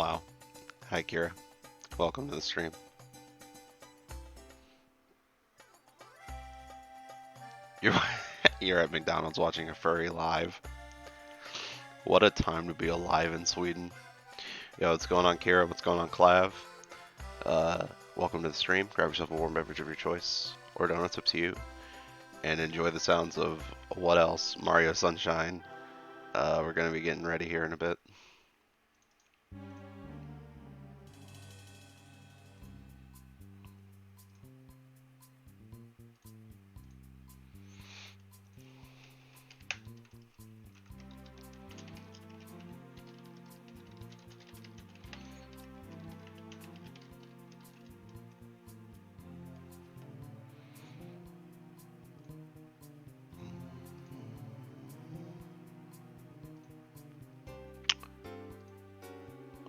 Wow. Hi, Kira. Welcome to the stream. You're you're at McDonald's watching a furry live. What a time to be alive in Sweden. Yo, what's going on, Kira? What's going on, Clav? Welcome to the stream. Grab yourself a warm beverage of your choice, or donuts, up to you, and enjoy the sounds of what else? Mario Sunshine. We're gonna be getting ready here in a bit.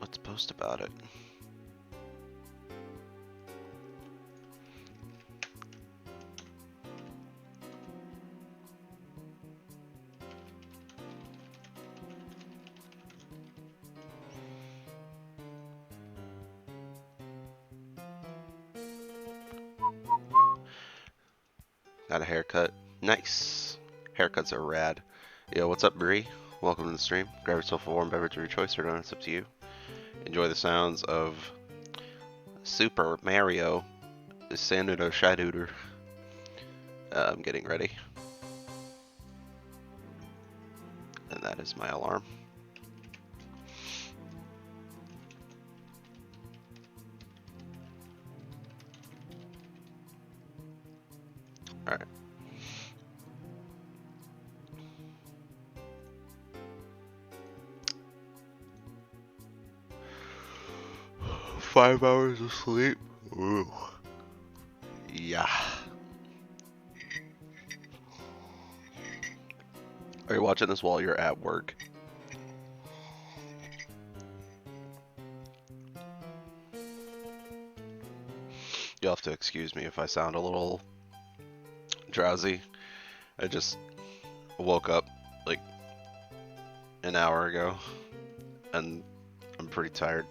Let's post about it. Got a haircut. Nice. Haircuts are rad. Yo, what's up, Bree? Welcome to the stream. Grab yourself a warm beverage of your choice, or donuts, up to you. Enjoy the sounds of Super Mario Sanudo Shadooter. I'm getting ready. And that is my alarm. Alright. $5 of sleep. Ooh. Yeah. Are you watching this while you're at work? You'll have to excuse me if I sound a little drowsy. I just woke up like an hour ago and I'm pretty tired.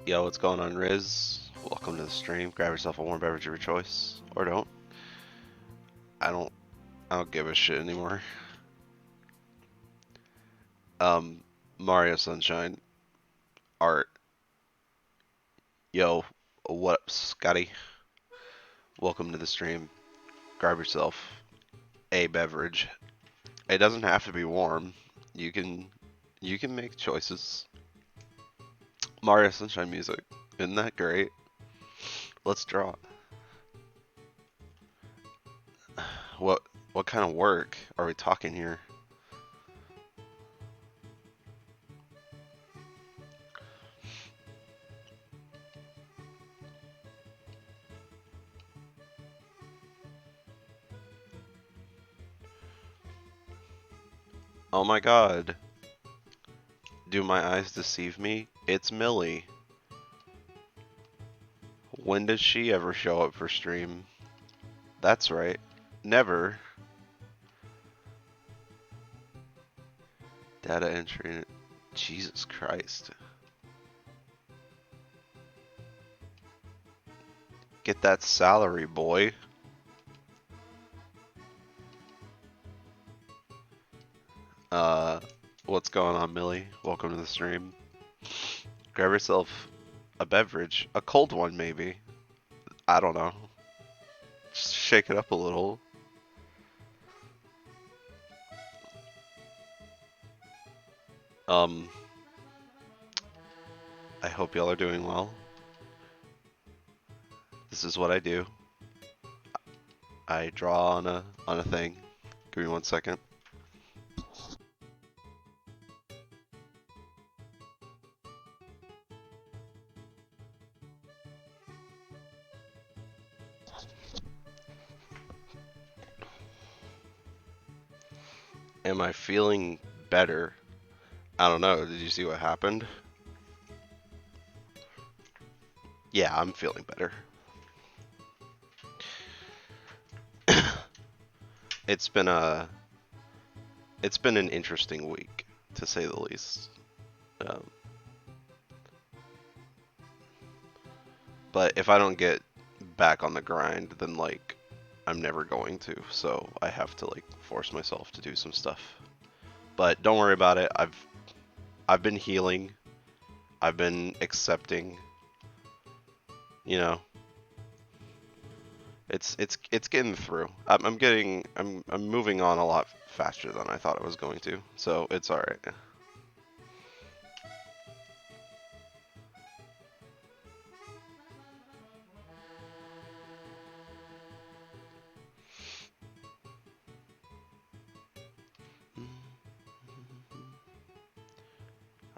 Yo, what's going on, Riz? Welcome to the stream. Grab yourself a warm beverage of your choice, or don't. I don't give a shit anymore. Mario Sunshine art. Yo, what up, Scotty? Welcome to the stream. Grab yourself a beverage. It doesn't have to be warm. You can make choices. Mario Sunshine music. Isn't that great? Let's draw. What kind of work are we talking here? Oh my god. Do my eyes deceive me? It's Millie. When does she ever show up for stream? That's right. Never. Data entry. Jesus Christ. Get that salary, boy. What's going on, Millie? Welcome to the stream. Grab yourself a beverage. A cold one, maybe. I don't know. Just shake it up a little. I hope y'all are doing well. This is what I do. I draw on a thing. Give me 1 second. Am I feeling better? I don't know. Did you see what happened? Yeah, I'm feeling better. It's been an interesting week. to say the least. Um, but if I don't get back on the grind, then like I'm never going to. So I have to like force myself to do some stuff. But don't worry about it. I've been healing. I've been accepting. You know, it's getting through. I'm moving on a lot faster than I thought I was going to. So it's all right.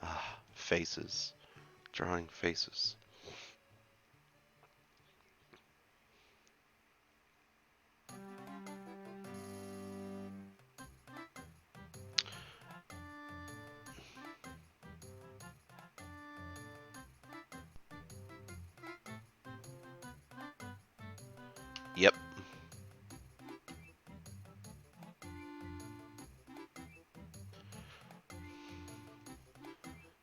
Ah, faces. Drawing faces. Yep.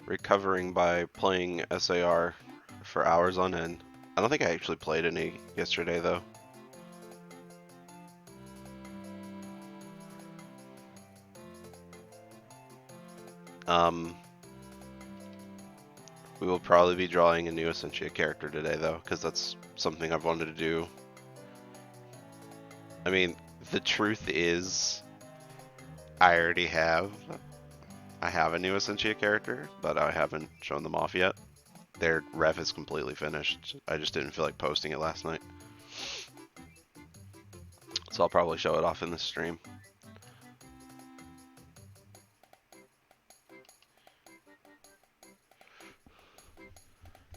Recovering by playing SAR for hours on end. I don't think I actually played any yesterday though. Um, we will probably be drawing a new Essentia character today though, because that's something I've wanted to do. I mean, the truth is, I already have. I have a new Essentia character, but I haven't shown them off yet. Their ref is completely finished. I just didn't feel like posting it last night. So I'll probably show it off in this stream.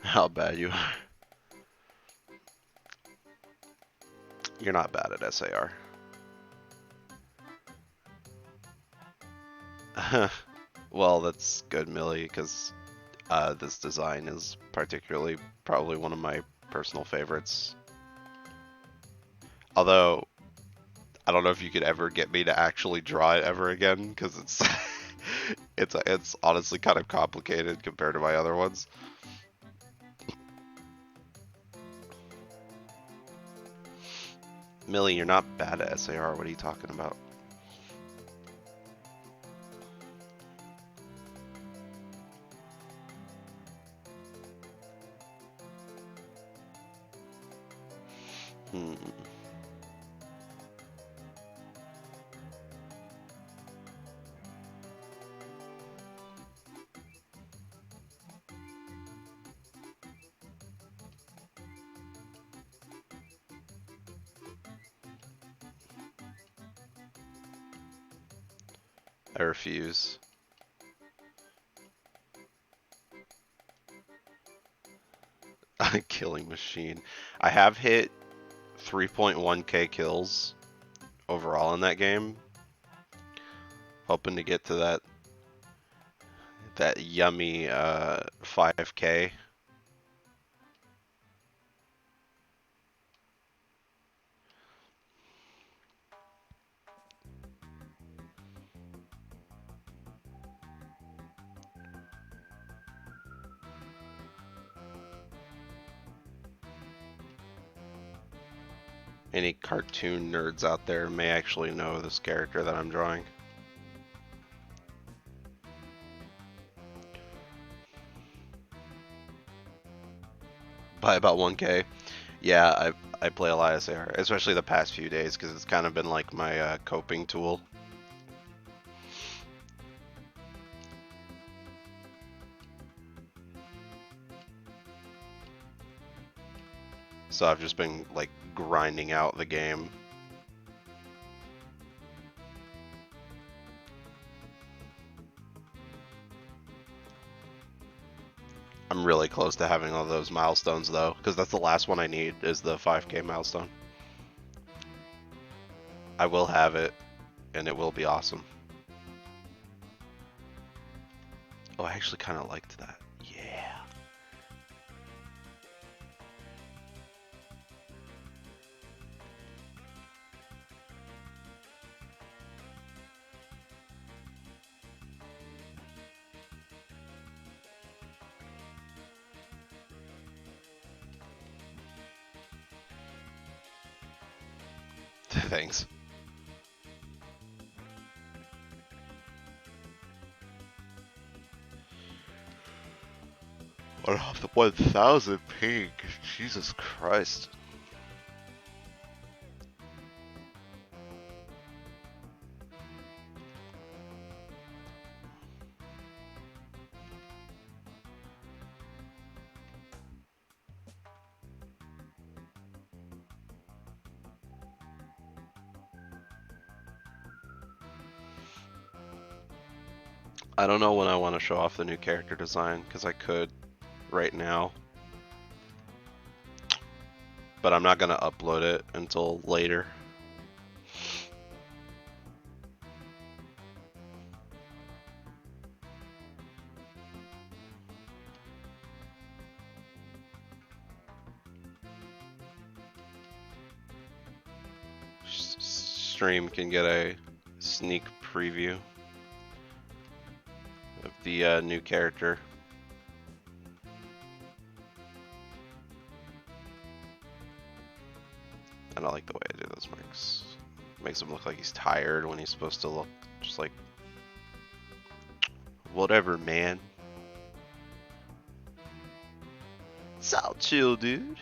How bad you are. You're not bad at SAR. Well, that's good, Millie, because this design is particularly probably one of my personal favorites. Although, I don't know if you could ever get me to actually draw it ever again, because it's it's honestly kind of complicated compared to my other ones. Millie, you're not bad at SAR. What are you talking about? Hmm. I refuse. Killing machine. I have hit 3.1k kills overall in that game. Hoping to get to that yummy 5k. Any cartoon nerds out there may actually know this character that I'm drawing. By about 1k. Yeah, I play a lot of SAR, especially the past few days, because it's kind of been like my coping tool. So I've just been like grinding out the game. I'm really close to having all those milestones though, because that's the last one I need is the 5k milestone. I will have it, and it will be awesome. Oh, I actually kind of liked that. Yeah. Thanks. What off the 1,000 ping? Jesus Christ. I don't know when I want to show off the new character design, because I could right now. But I'm not going to upload it until later. Stream can get a sneak preview of the new character. I don't like the way I do those mics. Makes him look like he's tired when he's supposed to look just like whatever, man. It's all chill, dude.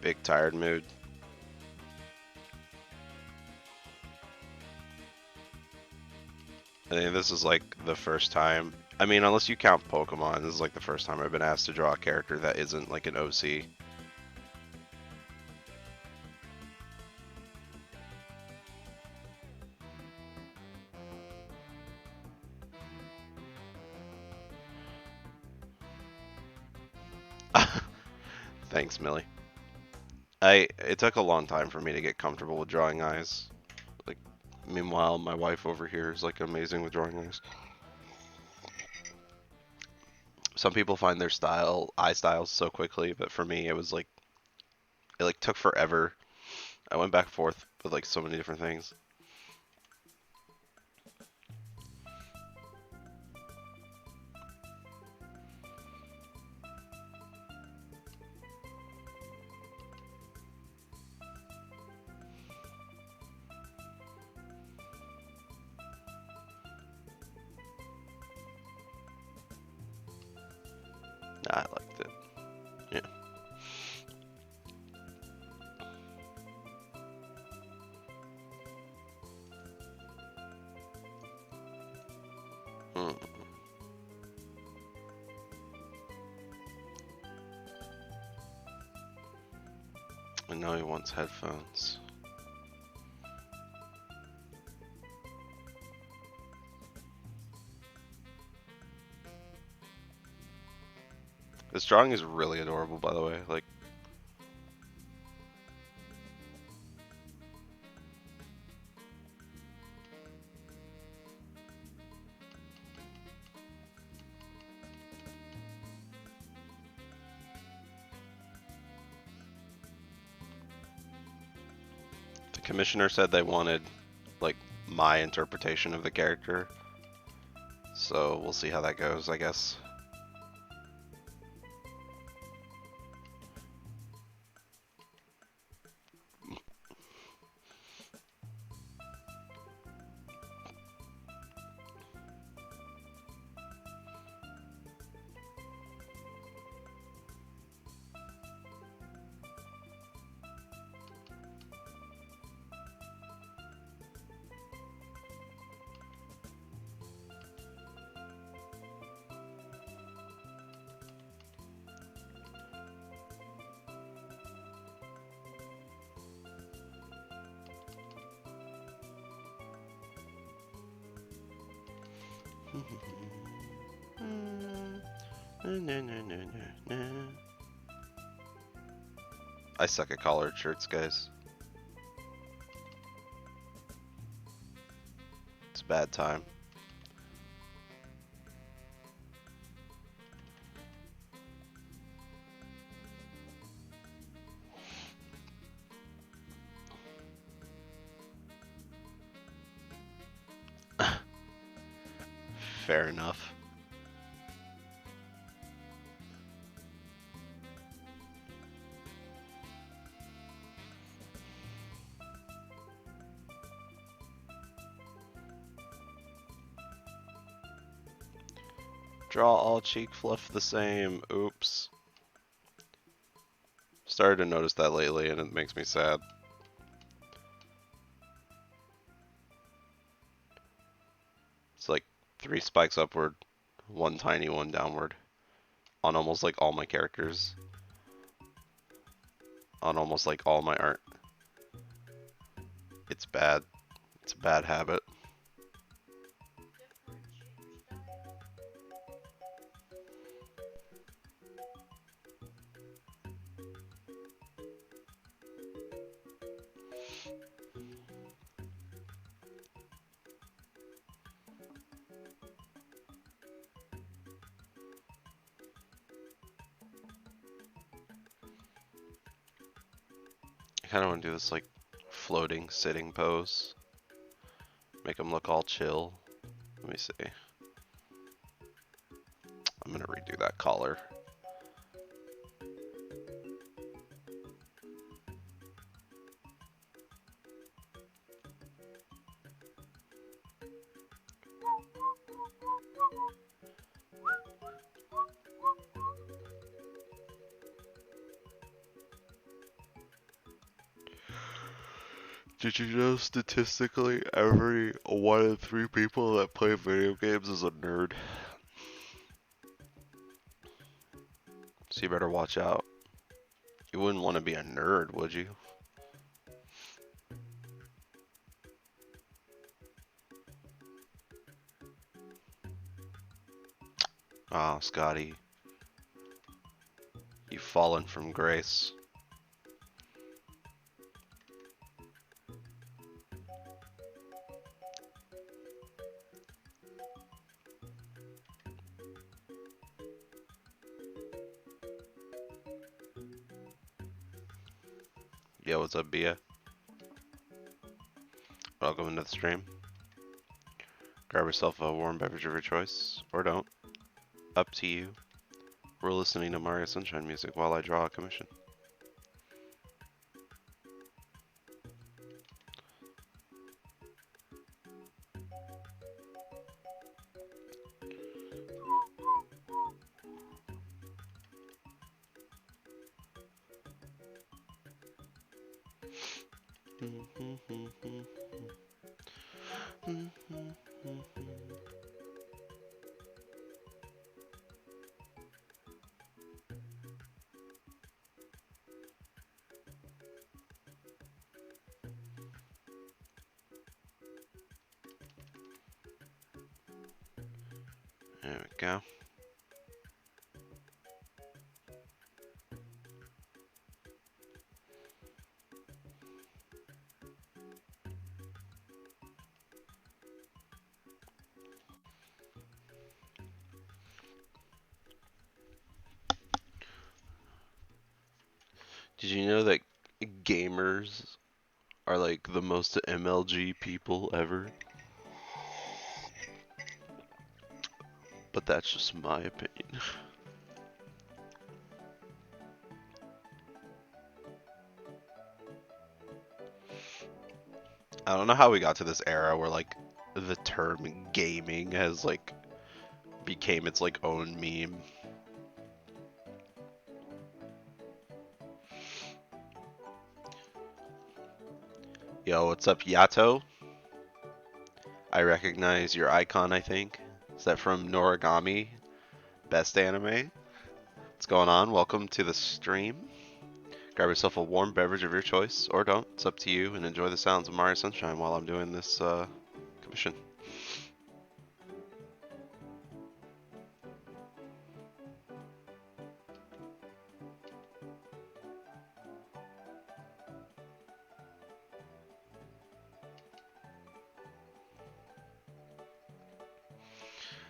Big tired mood. I think this is like the first time. I mean, unless you count Pokemon, this is like the first time I've been asked to draw a character that isn't like an OC. Thanks, Millie. It took a long time for me to get comfortable with drawing eyes. Like, meanwhile, my wife over here is like amazing with drawing eyes. Some people find their eye styles so quickly, but for me, it was like it like took forever. I went back and forth with like so many different things. I liked it. Yeah. Hmm. I know he wants headphones. This drawing is really adorable, by the way. Like, the commissioner said they wanted, like, my interpretation of the character. So we'll see how that goes, I guess. I suck at collared shirts, guys. It's a bad time. Fair enough. Draw all cheek fluff the same. Oops. Started to notice that lately and it makes me sad. It's like 3 spikes upward, 1 tiny one downward. On almost like all my characters. On almost like all my art. It's bad. It's a bad habit. I kind of want to do this like floating sitting pose. Make them look all chill. Let me see. I'm gonna redo that collar. Did you know statistically every 1 in 3 people that play video games is a nerd? So you better watch out. You wouldn't want to be a nerd, would you? Oh, Scotty. You've fallen from grace. Yo, what's up, Bia? Welcome into the stream. Grab yourself a warm beverage of your choice, or don't. Up to you. We're listening to Mario Sunshine music while I draw a commission. There we go. Did you know that gamers are like the most MLG people ever? But that's just my opinion. I don't know how we got to this era where like the term gaming has like became its like own meme. Yo, what's up, Yato? I recognize your icon, I think. Is that from Noragami? Best anime? What's going on? Welcome to the stream. Grab yourself a warm beverage of your choice, or don't. It's up to you, and enjoy the sounds of Mario Sunshine while I'm doing this commission.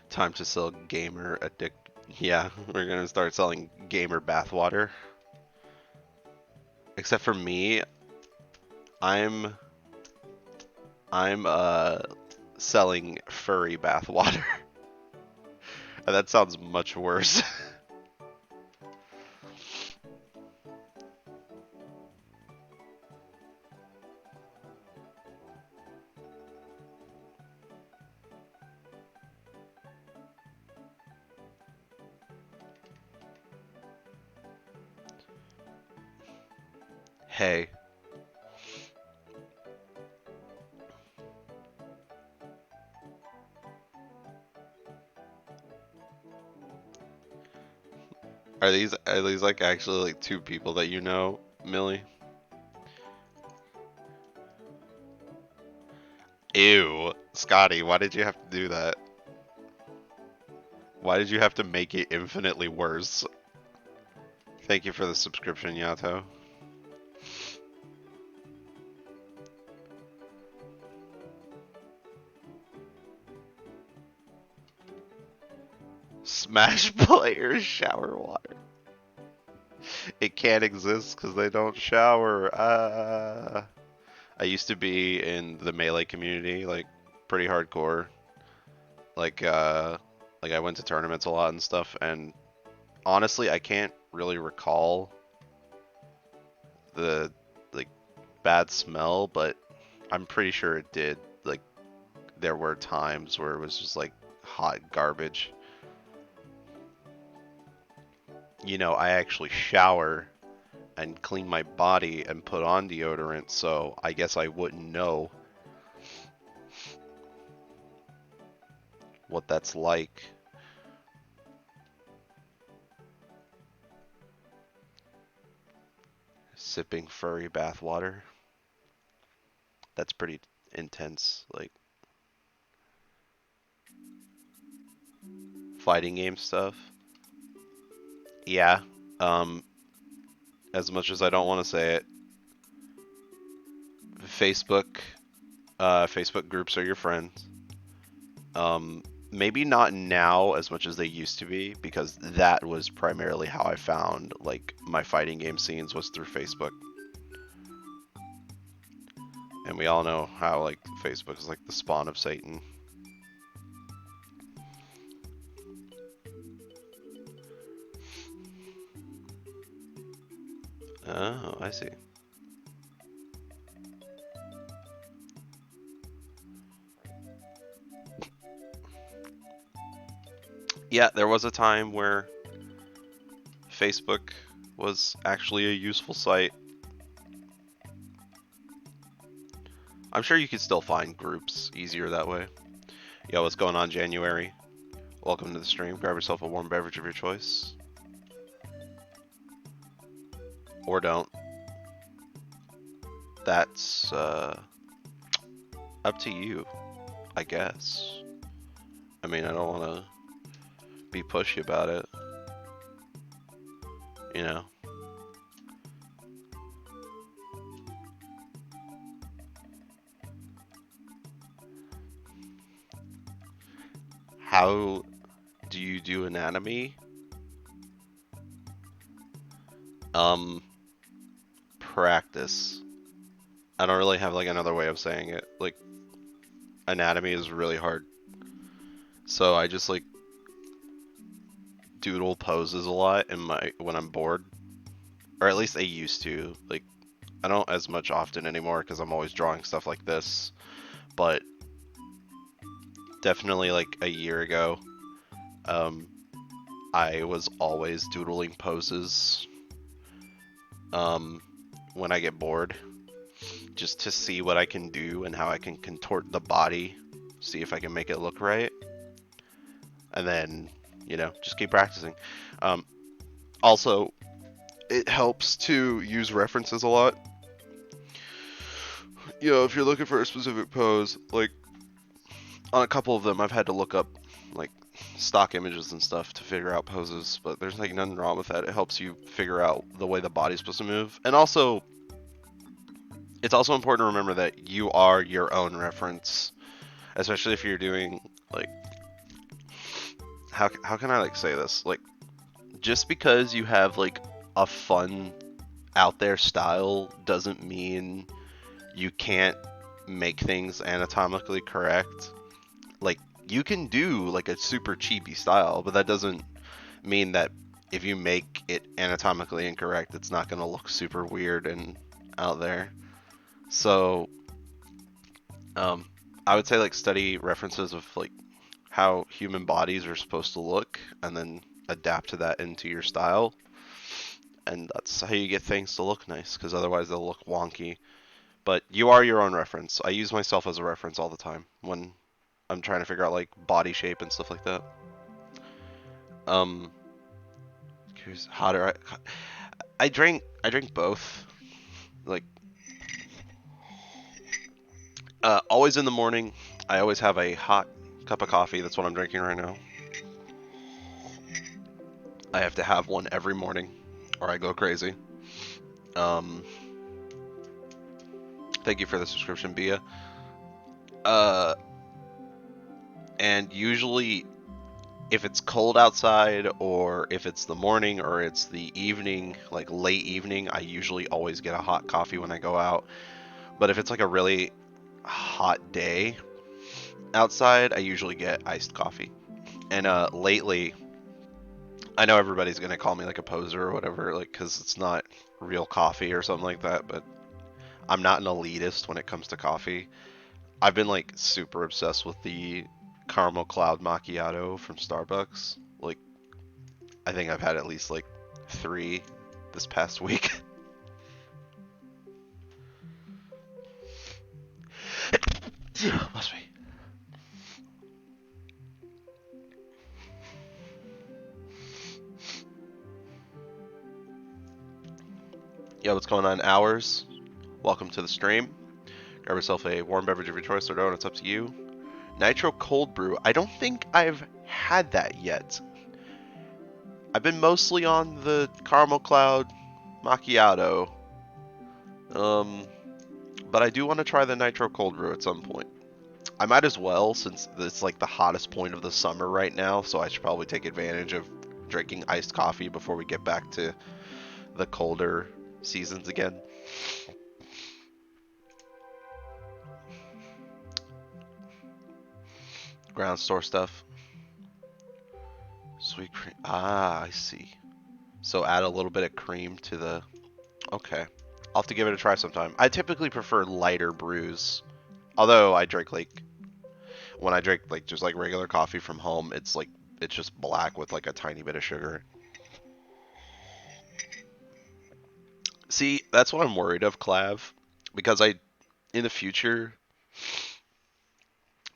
Time to sell gamer addict. Yeah, we're gonna start selling gamer bathwater. Except for me, I'm I'm selling furry bathwater. That sounds much worse. Hey, are these like actually like two people that you know, Millie? Ew, Scotty, why did you have to do that? Why did you have to make it infinitely worse? Thank you for the subscription, Yato. Smash players shower water. It can't exist because they don't shower. I used to be in the Melee community, like pretty hardcore. Like like I went to tournaments a lot and stuff, and honestly, I can't really recall the like bad smell, but I'm pretty sure it did. Like there were times where it was just like hot garbage. You know, I actually shower and clean my body and put on deodorant, so I guess I wouldn't know what that's like. Sipping furry bathwater. That's pretty intense. Like fighting game stuff. Yeah. Um, as much as I don't want to say it, Facebook, Facebook groups are your friends. Maybe not now as much as they used to be, because that was primarily how I found like my fighting game scenes was through Facebook. And we all know how like Facebook is like the spawn of Satan. Oh, I see. Yeah, there was a time where Facebook was actually a useful site. I'm sure you could still find groups easier that way. Yo, what's going on, January? Welcome to the stream. Grab yourself a warm beverage of your choice. Or don't. That's up to you, I guess. I mean, I don't want to be pushy about it. You know? How do you do anatomy? Practice. I don't really have like another way of saying it. Like, anatomy is really hard. So I just like doodle poses a lot in my when I'm bored, or at least I used to. Like, I don't as much often anymore because I'm always drawing stuff like this. But definitely like a year ago, um, I was always doodling poses when I get bored, just to see what I can do and how I can contort the body, see if I can make it look right, and then, you know, just keep practicing. Also, it helps to use references a lot. You know, if you're looking for a specific pose, like on a couple of them, I've had to look up like stock images and stuff to figure out poses, but there's like nothing wrong with that. It helps you figure out the way the body's supposed to move. And also, it's also important to remember that you are your own reference, especially if you're doing like how can I like say this? Like, just because you have like a fun out there style doesn't mean you can't make things anatomically correct. Like, You can do like a super cheapy style, but that doesn't mean that if you make it anatomically incorrect, it's not going to look super weird and out there. So, um, I would say like study references of like how human bodies are supposed to look, and then adapt to that into your style. And that's how you get things to look nice, because otherwise they'll look wonky. But you are your own reference. I use myself as a reference all the time when I'm trying to figure out like body shape and stuff like that. Um, here's hotter. I drink both. Like always in the morning, I always have a hot cup of coffee. That's what I'm drinking right now. I have to have one every morning, or I go crazy. Um, thank you for the subscription, Bia. Uh, and usually, if it's cold outside, or if it's the morning, or it's the evening, like late evening, I usually always get a hot coffee when I go out. But if it's like a really hot day outside, I usually get iced coffee. And lately, I know everybody's gonna call me like a poser or whatever, like because it's not real coffee or something like that. But I'm not an elitist when it comes to coffee. I've been like super obsessed with the caramel cloud macchiato from Starbucks. Like I think I've had at least like 3 this past week. Must be. Yo, what's going on, Hours? Welcome to the stream. Grab yourself a warm beverage of your choice or don't, it's up to you. Nitro cold brew. I don't think I've had that yet. I've been mostly on the caramel cloud macchiato. But I do want to try the nitro cold brew at some point. I might as well, since it's like the hottest point of the summer right now, so I should probably take advantage of drinking iced coffee before we get back to the colder seasons again. Ground store stuff. Sweet cream. Ah, I see. So add a little bit of cream to the... Okay. I'll have to give it a try sometime. I typically prefer lighter brews. Although I drink like... When I drink like just like regular coffee from home, it's just black with like a tiny bit of sugar. See, that's what I'm worried of, Clav. Because in the future...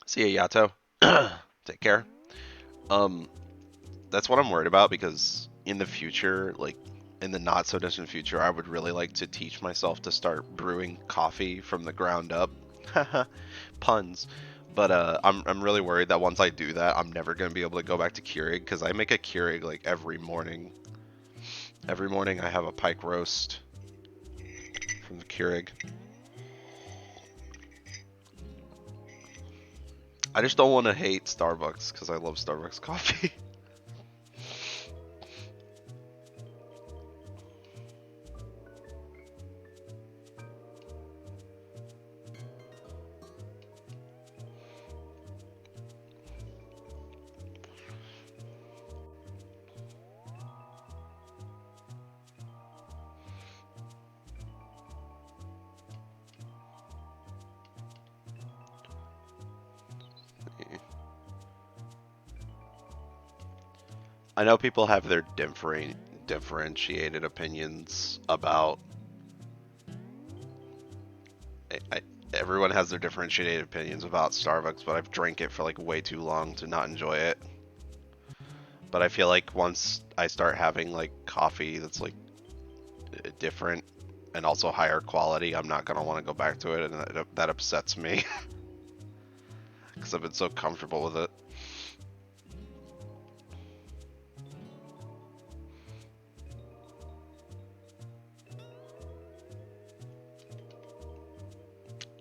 See ya, Yato. Take care. Um, that's what I'm worried about because in the future, like in the not so distant future, I would really like to teach myself to start brewing coffee from the ground up. Puns. But I'm really worried that once I do that, I'm never gonna be able to go back to Keurig because I make a Keurig like every morning. Every morning I have a pike roast from the Keurig. I just don't want to hate Starbucks because I love Starbucks coffee. I know people have their differentiated opinions about. I, everyone has their differentiated opinions about Starbucks, but I've drank it for like way too long to not enjoy it. But I feel like once I start having like coffee that's like different and also higher quality, I'm not gonna want to go back to it, and that upsets me because I've been so comfortable with it.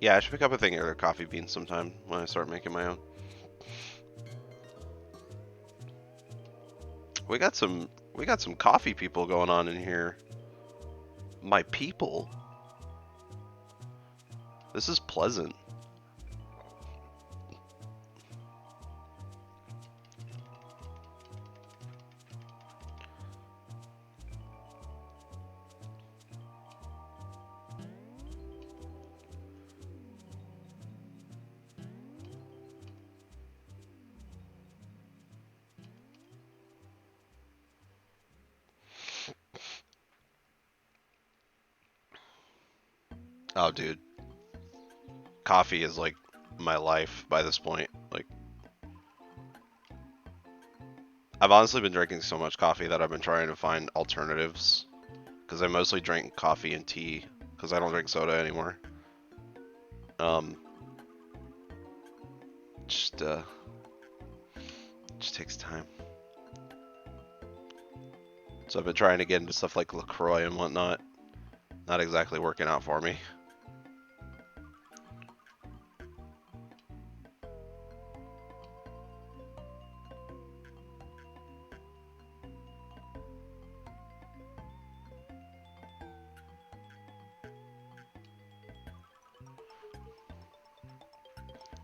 Yeah, I should pick up a thing of their coffee beans sometime when I start making my own. We got some coffee people going on in here. My people. This is pleasant. Oh, dude, coffee is like my life by this point. Like, I've honestly been drinking so much coffee that I've been trying to find alternatives because I mostly drink coffee and tea because I don't drink soda anymore. Um, just just takes time. So I've been trying to get into stuff like LaCroix and whatnot. Not exactly working out for me.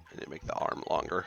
I need to make the arm longer.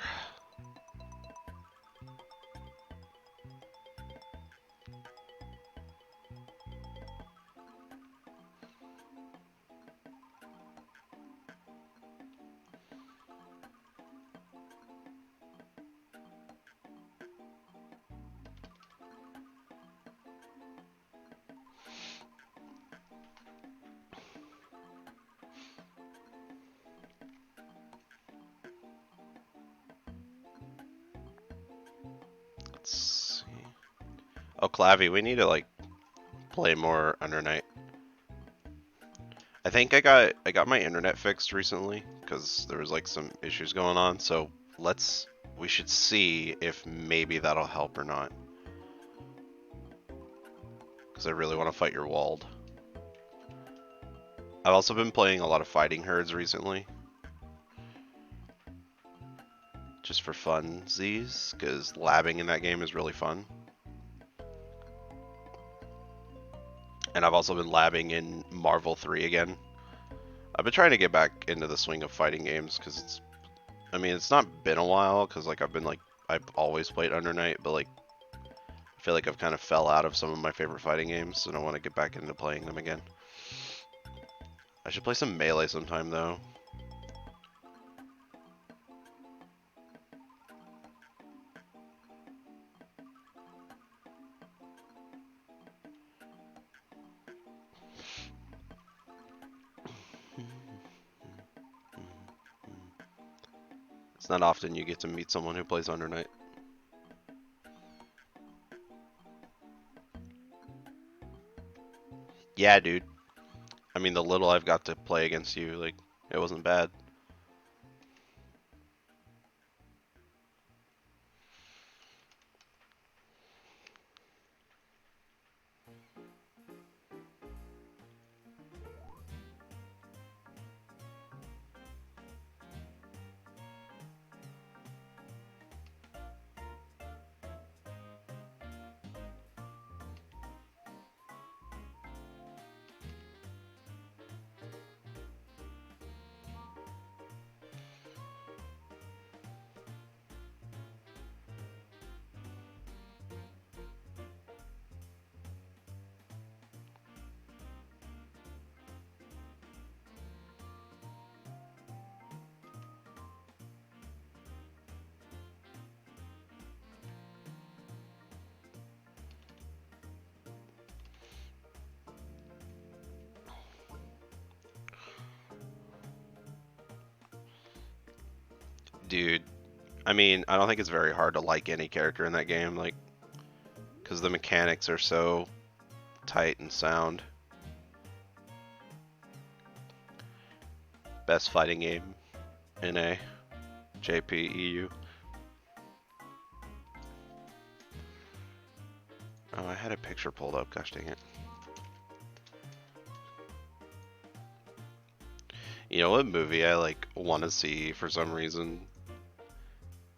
Let's see. Oh, Clavy, we need to like play more Under Night. I think I got my internet fixed recently because there was like some issues going on. So we should see if maybe that'll help or not. Because I really want to fight your Wald. I've also been playing a lot of fighting herds recently. Just for funsies, because labbing in that game is really fun. And I've also been labbing in Marvel 3 again. I've been trying to get back into the swing of fighting games because it's not been a while because like I've always played Under Night, but like I feel like I've kind of fell out of some of my favorite fighting games, and I want to get back into playing them again. I should play some Melee sometime though. It's not often you get to meet someone who plays Under Night. Yeah, dude. I mean, the little I've got to play against you, like, it wasn't bad. Dude, I don't think it's very hard to like any character in that game, like, because the mechanics are so tight and sound. Best fighting game in a JPEU. Oh, I had a picture pulled up. Gosh dang it. You know what movie I like want to see for some reason?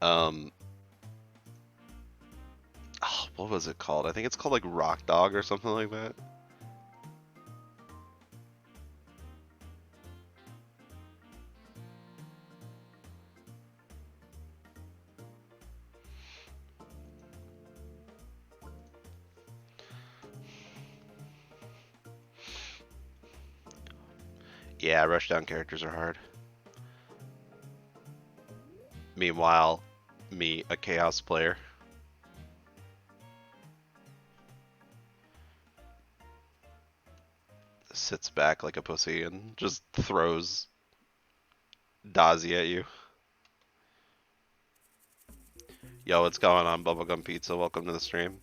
Um, oh, what was it called? I think it's called like Rock Dog or something like that. Yeah, rushdown characters are hard. Meanwhile, me, a Chaos player. sits back like a pussy and just throws Dazzy at you. Yo, what's going on, Bubblegum Pizza? Welcome to the stream.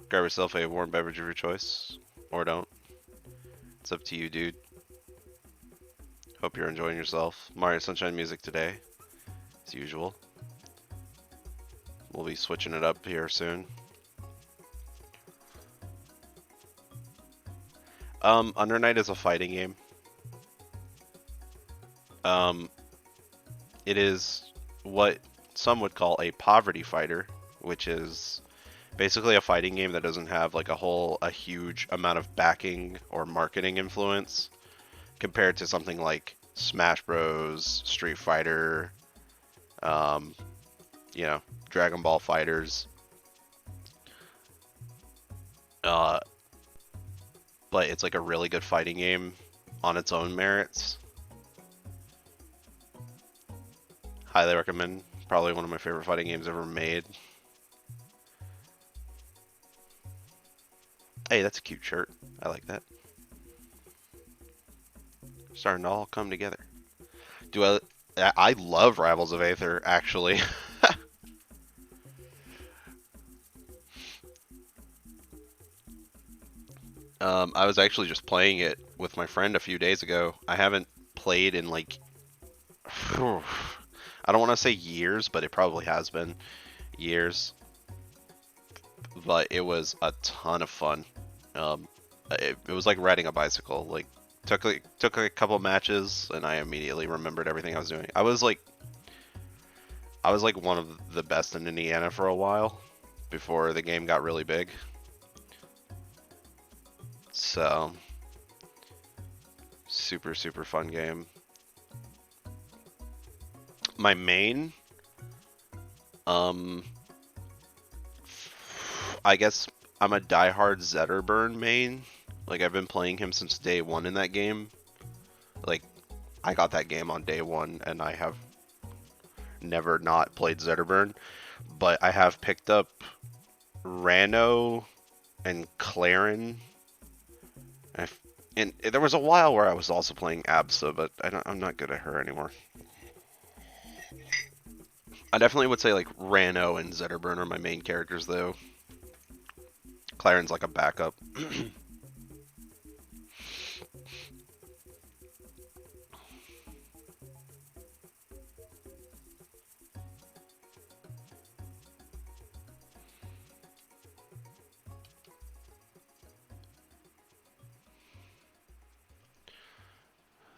Grab yourself a warm beverage of your choice. Or don't. It's up to you, dude. Hope you're enjoying yourself. Mario Sunshine music today, as usual. We'll be switching it up here soon. Under Night is a fighting game. It is what some would call a poverty fighter, which is basically a fighting game that doesn't have like a huge amount of backing or marketing influence compared to something like Smash Bros, Street Fighter, you know, Dragon Ball Fighters. But it's like a really good fighting game on its own merits. Highly recommend. Probably one of my favorite fighting games ever made. Hey, that's a cute shirt. I like that. Starting to all come together. I love Rivals of Aether, actually. I was actually just playing it with my friend a few days ago. I haven't played in like, I don't want to say years, but it probably has been years. But it was a ton of fun. It was like riding a bicycle. Like took a couple matches, and I immediately remembered everything I was doing. I was like one of the best in Indiana for a while before the game got really big. So super fun game. My main, I guess I'm a diehard Zetterburn main. Like I've been playing him since day one in that game. Like I got that game on day one, and I have never not played Zetterburn. But I have picked up Rano and Clarin. And there was a while where I was also playing Absa, but I'm not good at her anymore. I definitely would say like Rano and Zetterburn are my main characters, though. Claren's like a backup.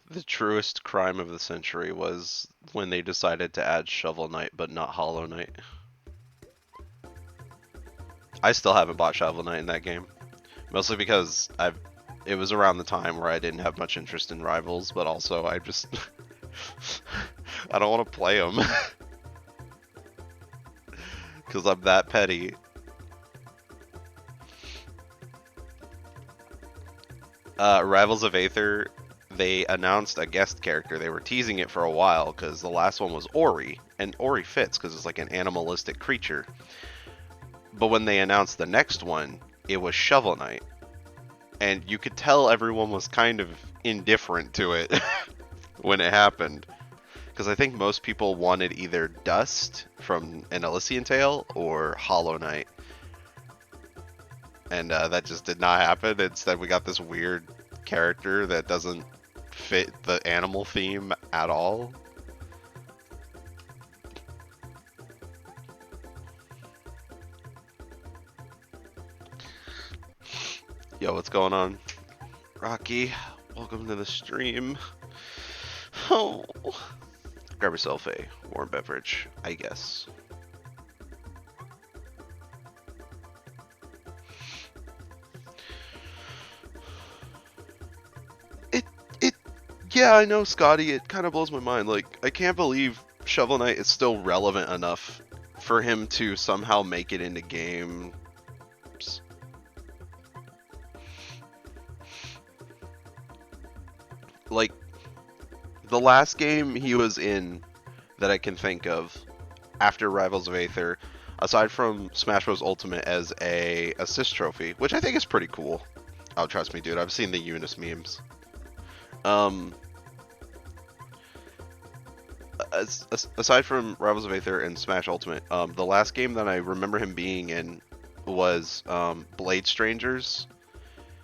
The truest crime of the century was when they decided to add Shovel Knight but not Hollow Knight. I still haven't bought Shovel Knight in that game. Mostly because it was around the time where I didn't have much interest in Rivals, but also I just I don't want to play them. Because I'm that petty. Rivals of Aether, they announced a guest character. They were teasing it for a while because the last one was Ori, and Ori fits because it's like an animalistic creature. But when they announced the next one, it was Shovel Knight. And you could tell everyone was kind of indifferent to it when it happened. Because I think most people wanted either Dust from An Elysian Tale or Hollow Knight. And that just did not happen. Instead, we got this weird character that doesn't fit the animal theme at all. Yo, what's going on? Rocky, welcome to the stream. Oh, grab yourself a warm beverage, I guess. Yeah, I know, Scotty. It kind of blows my mind. Like, I can't believe Shovel Knight is still relevant enough for him to somehow make it into games. Like, the last game he was in that I can think of after Rivals of Aether, aside from Smash Bros. Ultimate as a assist trophy, which I think is pretty cool. Oh, trust me, dude. I've seen the Eunice memes. Um, aside from Rivals of Aether and Smash Ultimate, the last game that I remember him being in was Blade Strangers.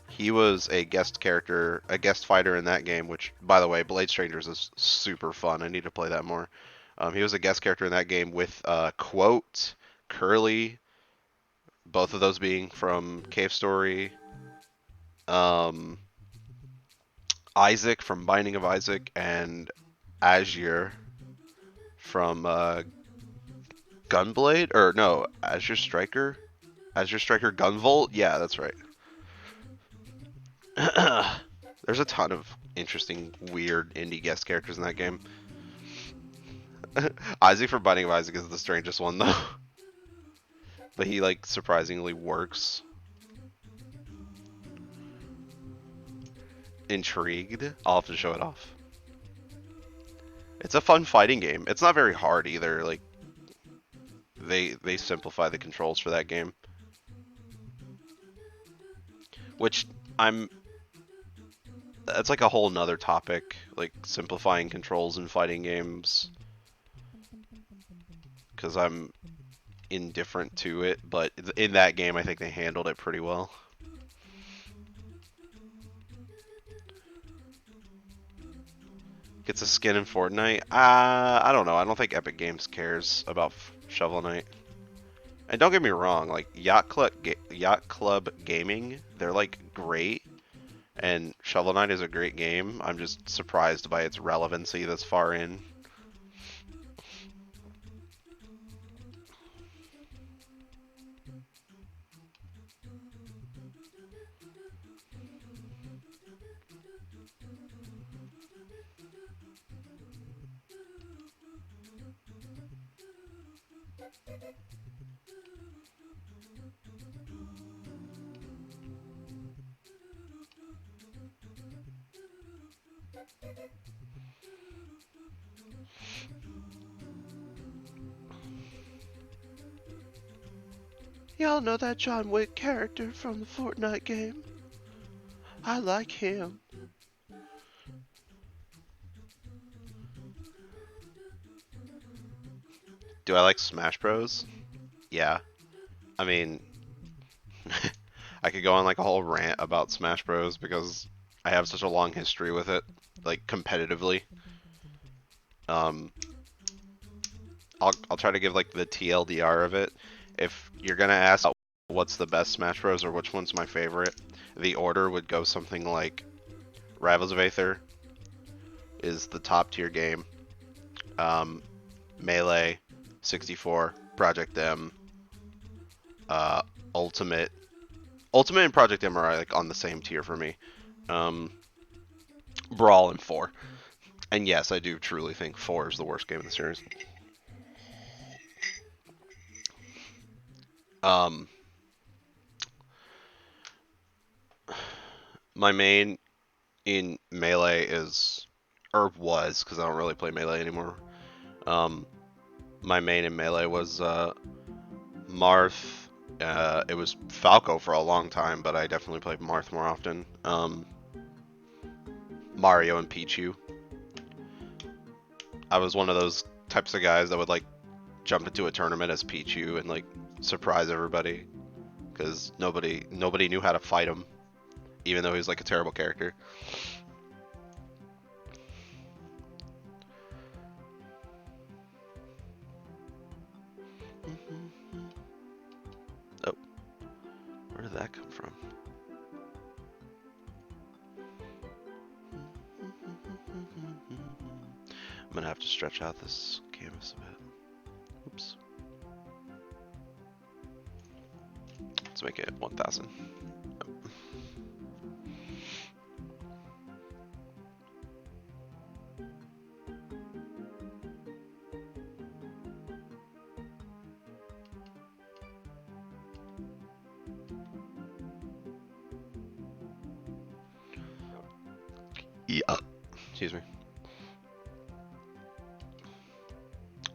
He was a guest character, a guest fighter in that game, which, by the way, Blade Strangers is super fun. I need to play that more. He was a guest character in that game with Quote, Curly, both of those being from Cave Story, um, Isaac from Binding of Isaac, and Azure from Gunblade, or no, Azure Striker? Azure Striker Gunvolt? Yeah, that's right. There's a ton of interesting, weird indie guest characters in that game. Isaac from Binding of Isaac is the strangest one, though. But he, like, surprisingly works. Intrigued? I'll have to show it off. It's a fun fighting game. It's not very hard either. Like, they simplify the controls for that game. Which, that's like a whole nother topic, like simplifying controls in fighting games. Because I'm indifferent to it, but in that game I think they handled it pretty well. Gets a skin in Fortnite? I don't know. I don't think Epic Games cares about Shovel Knight. And don't get me wrong, like Yacht Club Gaming, they're like great, and Shovel Knight is a great game. I'm just surprised by its relevancy this far in. Y'all know that John Wick character from the Fortnite game? I like him. Do I like Smash Bros? Yeah. I mean, I could go on like a whole rant about Smash Bros because I have such a long history with it, like competitively. Um, I'll try to give like the TLDR of it. If you're gonna ask what's the best Smash Bros or which one's my favorite, the order would go something like Rivals of Aether is the top tier game. Melee, 64, Project M, uh, Ultimate. Ultimate and Project M are like on the same tier for me. Um, Brawl and 4. And yes, I do truly think 4 is the worst game in the series. Um, my main in Melee is, or was, because I don't really play Melee anymore. My main in Melee was Marth. It was Falco for a long time, but I definitely played Marth more often. Mario and Pichu. I was one of those types of guys that would like jump into a tournament as Pichu and like surprise everybody because nobody knew how to fight him, even though he was like a terrible character. Oh, where did that come from? I'm gonna have to stretch out this canvas a bit. Oops. Let's make it 1,000. Yeah. Excuse me.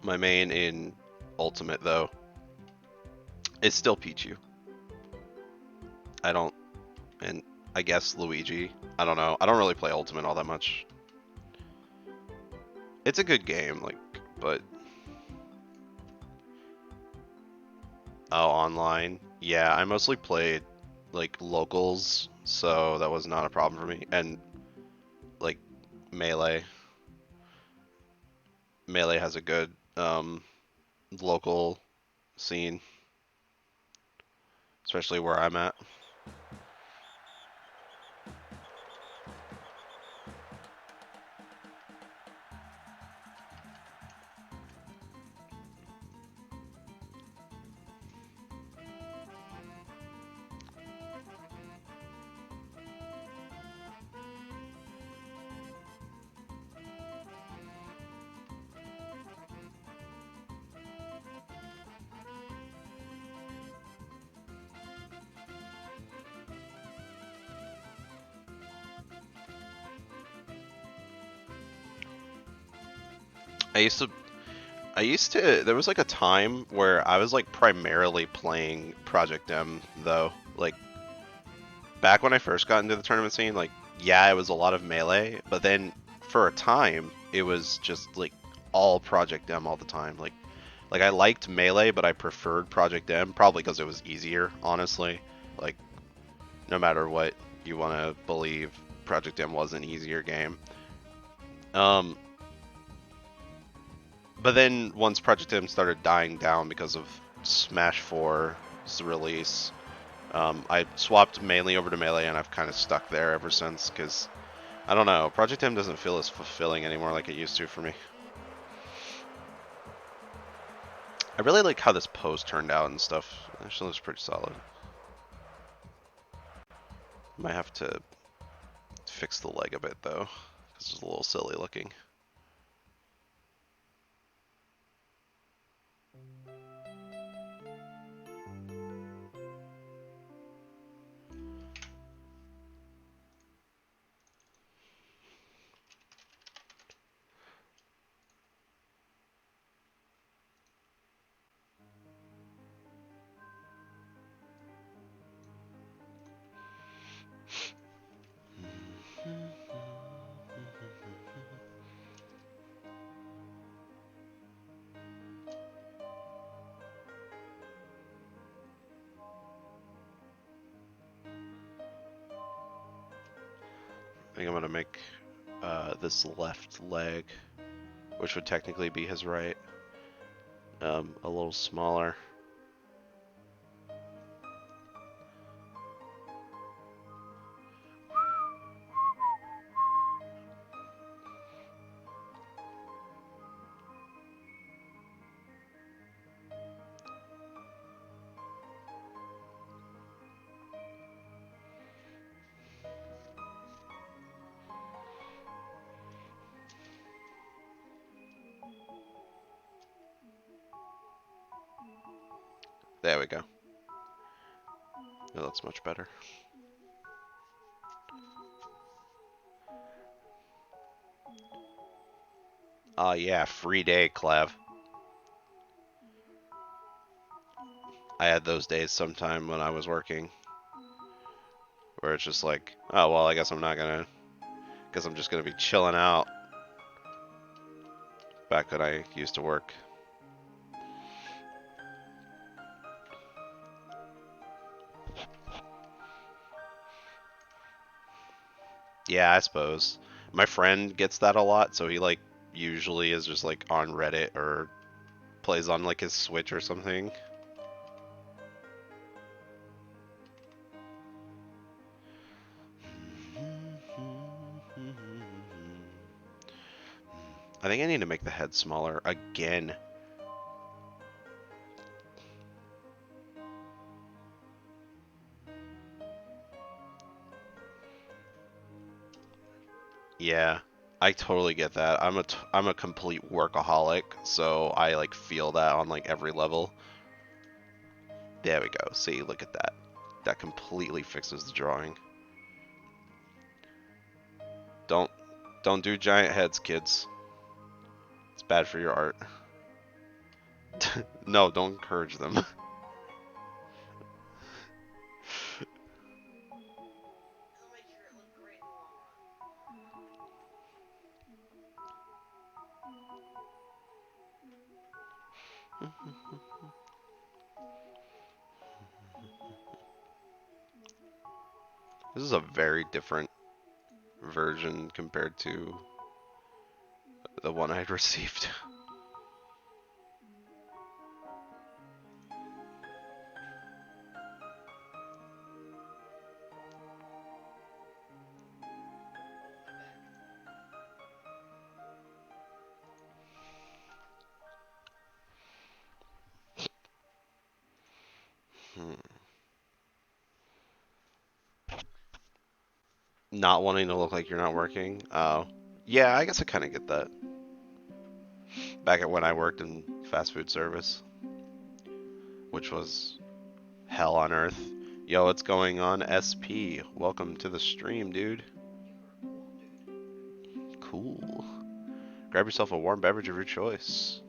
My main in Ultimate though is still Pichu. I don't, and I guess Luigi. I don't know. I don't really play Ultimate all that much. It's a good game, like, but oh, online. Yeah, I mostly played like locals, so that was not a problem for me. And like Melee. Melee has a good local scene, especially where I'm at. I used to there was like a time where I was like primarily playing Project M though. Like back when I first got into the tournament scene, like yeah, it was a lot of Melee, but then for a time it was just like all Project M all the time. Like I liked Melee, but I preferred Project M probably because it was easier, honestly. Like no matter what you want to believe, Project M was an easier game. Um, but then once Project M started dying down because of Smash 4's release, I swapped mainly over to Melee, and I've kind of stuck there ever since. Because I don't know, Project M doesn't feel as fulfilling anymore like it used to for me. I really like how this pose turned out and stuff. Actually, looks pretty solid. Might have to fix the leg a bit though, because it's a little silly looking. I think I'm gonna make this left leg, which would technically be his right, a little smaller. There we go. Oh, that's much better. Yeah, free day, Clav. I had those days sometime when I was working where it's just like, oh well, I guess I'm not gonna, guess I'm just gonna be chilling out. Back when I used to work. Yeah, I suppose. My friend gets that a lot, so he like usually is just like on Reddit or plays on like his Switch or something. I think I need to make the head smaller again. Yeah, I totally get that. I'm a complete workaholic, so I like feel that on like every level. There we go. See, look at that. That completely fixes the drawing. Don't don't do giant heads, kids. It's bad for your art. No, don't encourage them. This is a very different version compared to the one I'd received. Hmm. Not wanting to look like you're not working. Oh, yeah, I guess I kind of get that. Back at when I worked in fast food service, which was hell on earth. Yo, what's going on, SP? Welcome to the stream, dude. Cool. Grab yourself a warm beverage of your choice.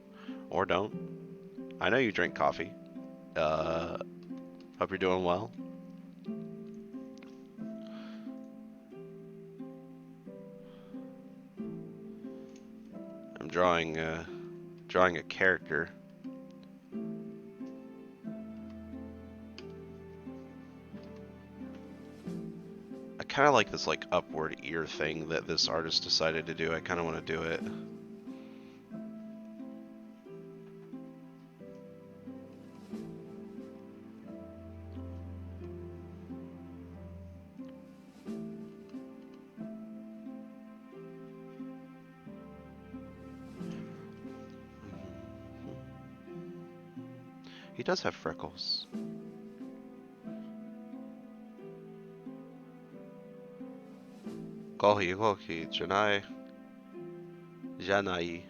Or don't. I know you drink coffee. Uh, Hope you're doing well. I'm drawing a character. I kind of like this like upward ear thing that this artist decided to do. I kind of want to do it. He does have freckles. Kohi kohi janai. Janai.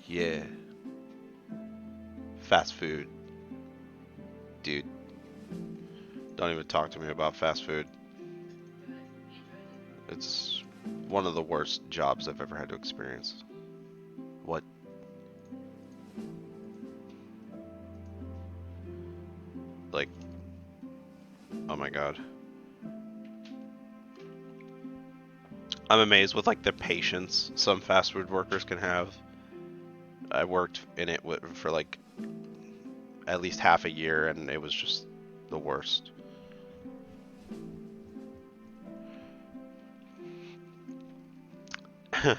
Yeah. Fast food. Dude, don't even talk to me about fast food. It's one of the worst jobs I've ever had to experience. What? Like, oh my god. I'm amazed with like the patience some fast food workers can have. I worked in it for like at least half a year and it was just the worst. I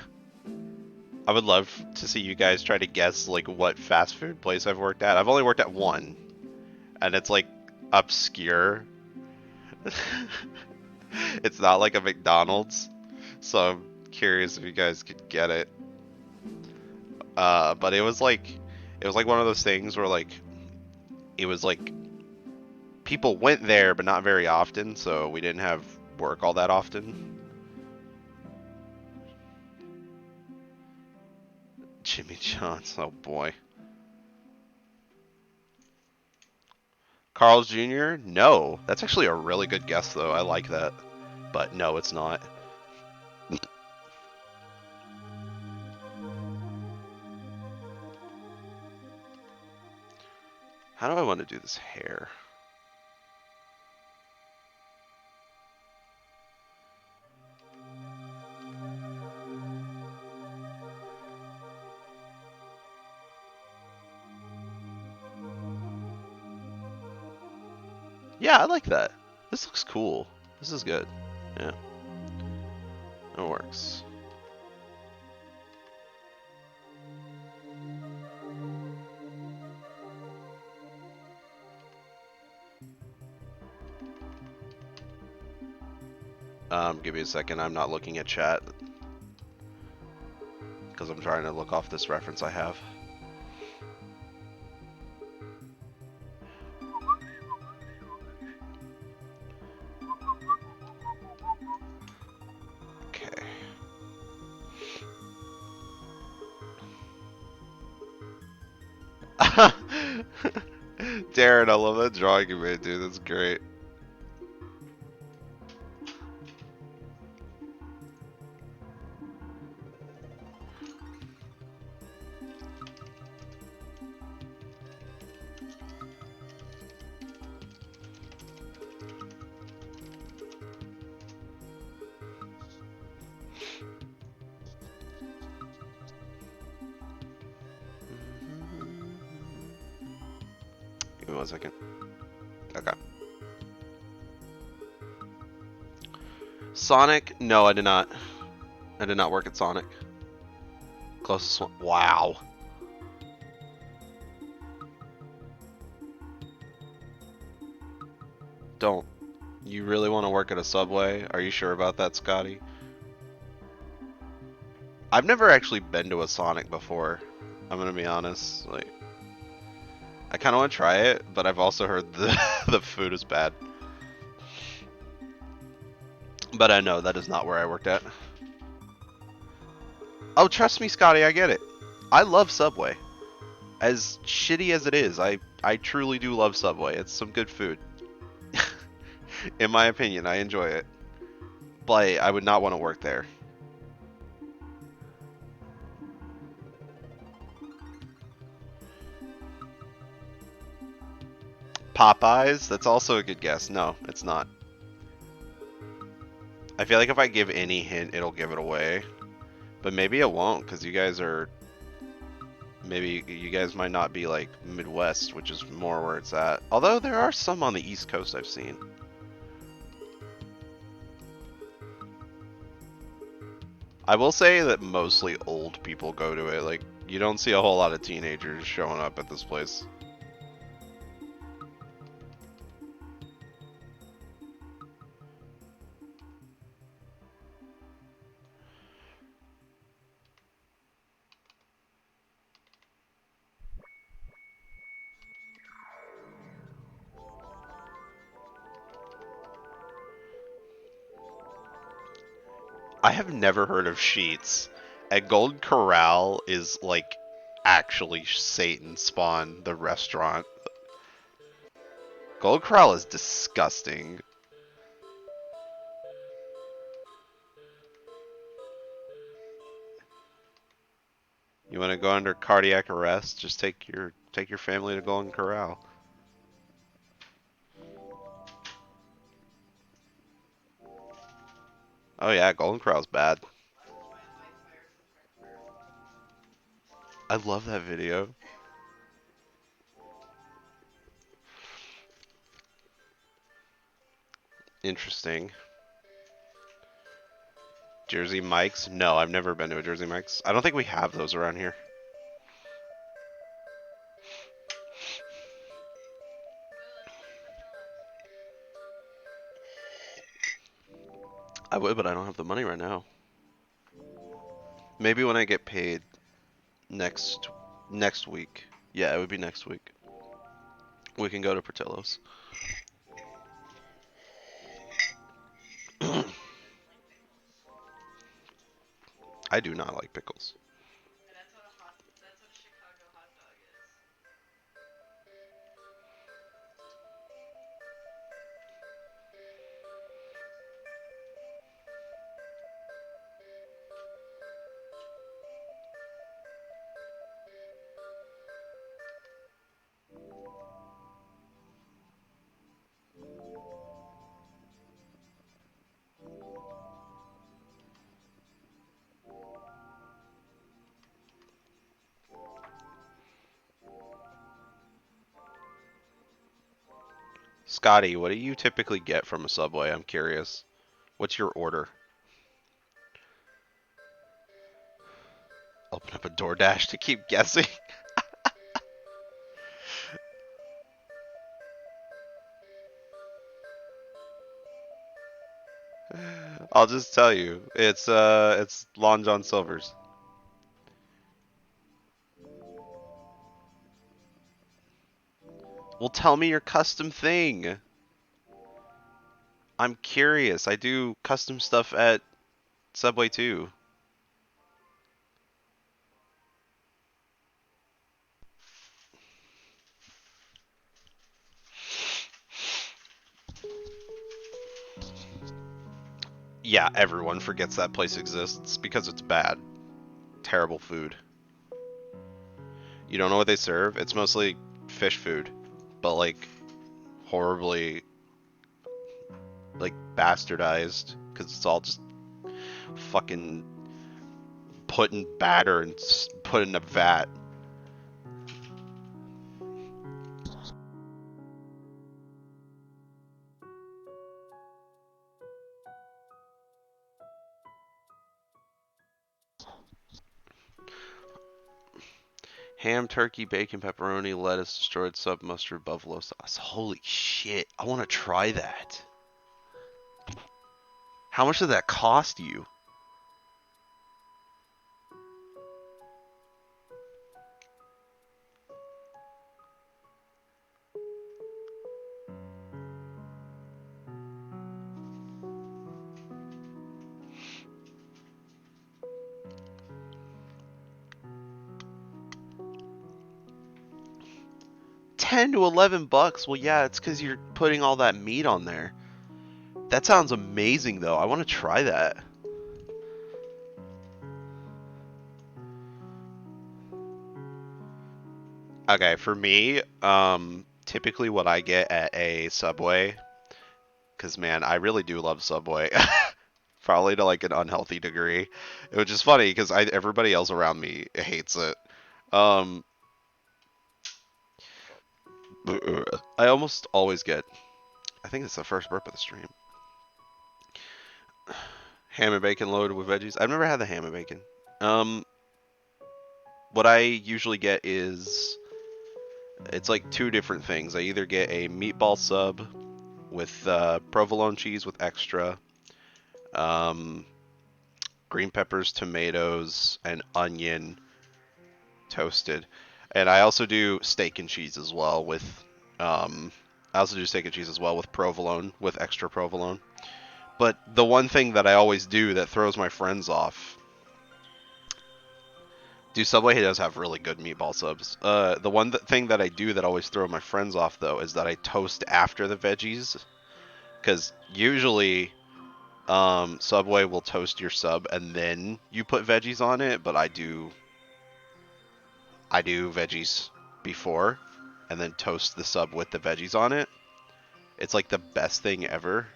would love to see you guys try to guess like what fast food place I've worked at. I've only worked at one, and it's like obscure. It's not like a McDonald's, so I'm curious if you guys could get it. But it was like one of those things where like it was like people went there, but not very often, so we didn't have work all that often. Jimmy John's, oh boy. Carl's Jr.? No. That's actually a really good guess, though. I like that. But no, it's not. How do I want to do this hair? Yeah, I like that. This looks cool. This is good. Yeah, it works. Give me a second. I'm not looking at chat because I'm trying to look off this reference I have. Okay. Darren, I love that drawing you made, dude. That's great. on a second. Okay. Sonic? No, I did not. I did not work at Sonic. Closest one. Wow. Don't. You really want to work at a Subway? Are you sure about that, Scotty? I've never actually been to a Sonic before. I'm gonna be honest. Like, I kind of want to try it, but I've also heard the the food is bad. But I know that is not where I worked at. Oh, trust me, Scotty, I get it. I love Subway. As shitty as it is, I truly do love Subway. It's some good food. In my opinion, I enjoy it. But I would not want to work there. Popeyes? That's also a good guess. No, it's not. I feel like if I give any hint, it'll give it away. But maybe it won't, because you guys are... Maybe you guys might not be like Midwest, which is more where it's at. Although there are some on the East Coast I've seen. I will say that mostly old people go to it. Like, you don't see a whole lot of teenagers showing up at this place. I have never heard of Sheets. And Golden Corral is like actually Satan spawn, the restaurant. Golden Corral is disgusting. You want to go under cardiac arrest? Just take your family to Golden Corral. Oh yeah, Golden Corral's bad. I love that video. Interesting. Jersey Mike's? No, I've never been to a Jersey Mike's. I don't think we have those around here. I would, but I don't have the money right now. Maybe when I get paid next week. Yeah, it would be next week. We can go to Portillo's. I do not like pickles. Scotty, what do you typically get from a Subway? I'm curious. What's your order? Open up a DoorDash to keep guessing. I'll just tell you, it's Long John Silver's. Well, tell me your custom thing. I'm curious. I do custom stuff at Subway too. Yeah, everyone forgets that place exists because it's bad. Terrible food. You don't know what they serve? It's mostly fish food, but like horribly like bastardized because it's all just fucking put in batter and put in a vat. Ham, turkey, bacon, pepperoni, lettuce, destroyed sub, mustard, buffalo sauce. Holy shit. I want to try that. How much did that cost you? $10 to $11. Well, yeah, it's because you're putting all that meat on there. That sounds amazing, though. I want to try that. Okay, for me, typically what I get at a Subway, because man, I really do love Subway, probably to like an unhealthy degree, which is funny because everybody else around me hates it. Um, I almost always get, I think it's the first burp of the stream, ham and bacon loaded with veggies. I've never had the ham and bacon. Um, what I usually get is it's like two different things. I either get a meatball sub with provolone cheese with extra, um, green peppers, tomatoes, and onion toasted. And I also do steak and cheese as well with I also do steak and cheese as well with provolone, with extra provolone. But the one thing that I always do that throws my friends off, do Subway does have really good meatball subs. The thing that I do that always throw my friends off though is that I toast after the veggies, because usually Subway will toast your sub and then you put veggies on it, but I do veggies before and then toast the sub with the veggies on it. It's like the best thing ever.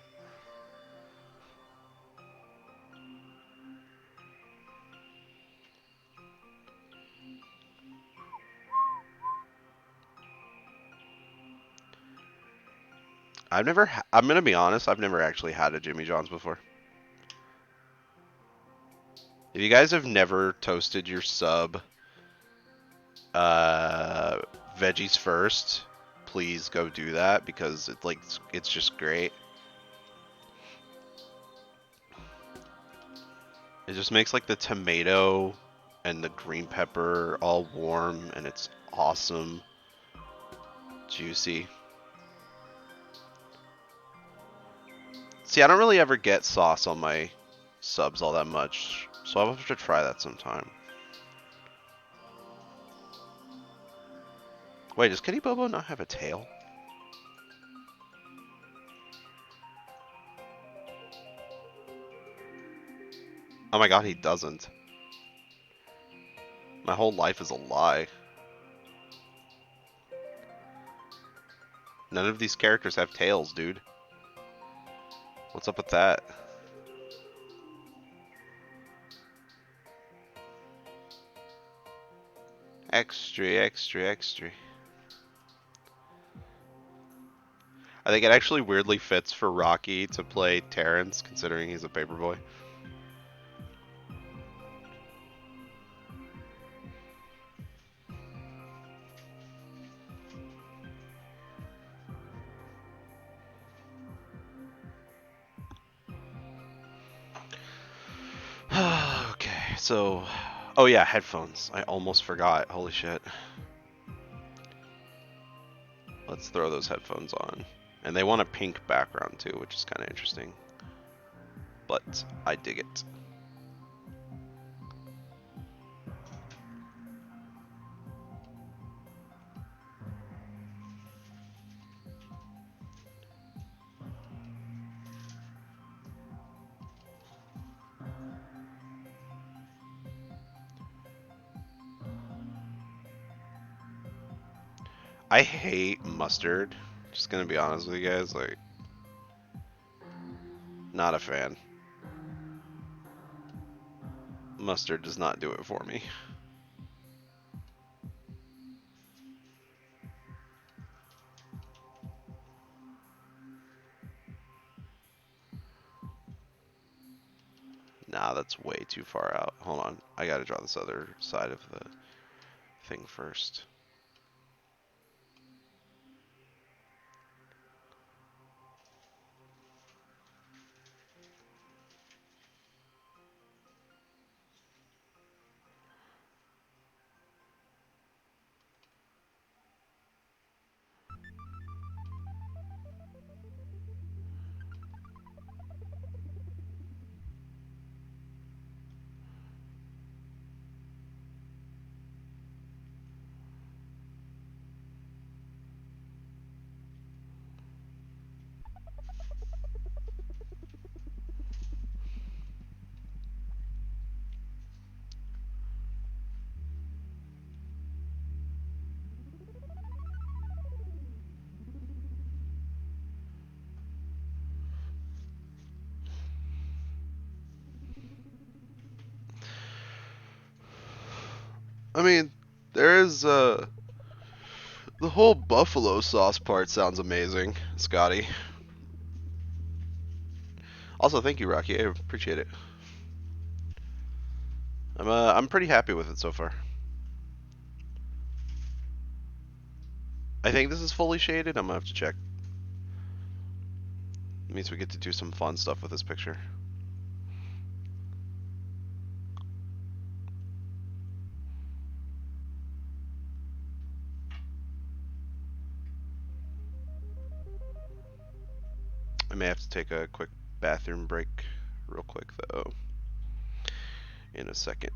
I'm gonna be honest, I've never actually had a Jimmy John's before. If you guys have never toasted your sub, uh, veggies first, please go do that because it's just great. It just makes like the tomato and the green pepper all warm and it's awesome, juicy. See, I don't really ever get sauce on my subs all that much, so I'll have to try that sometime. Wait, does Kitty Bobo not have a tail? Oh my god, he doesn't. My whole life is a lie. None of these characters have tails, dude. What's up with that? Extra, extra, extra. I think it actually weirdly fits for Rocky to play Terrence, considering he's a paperboy. Okay, so... Oh yeah, headphones. I almost forgot. Holy shit. Let's throw those headphones on. And they want a pink background too, which is kind of interesting. But I dig it. I hate mustard. Just gonna be honest with you guys, like, not a fan. Mustard does not do it for me. Nah, that's way too far out. Hold on, I gotta draw this other side of the thing first. I mean, there is the whole buffalo sauce part sounds amazing, Scotty. Also, thank you, Rocky. I appreciate it. I'm pretty happy with it so far. I think this is fully shaded. I'm gonna have to check. It means we get to do some fun stuff with this picture. I may have to take a quick bathroom break real quick though in a second.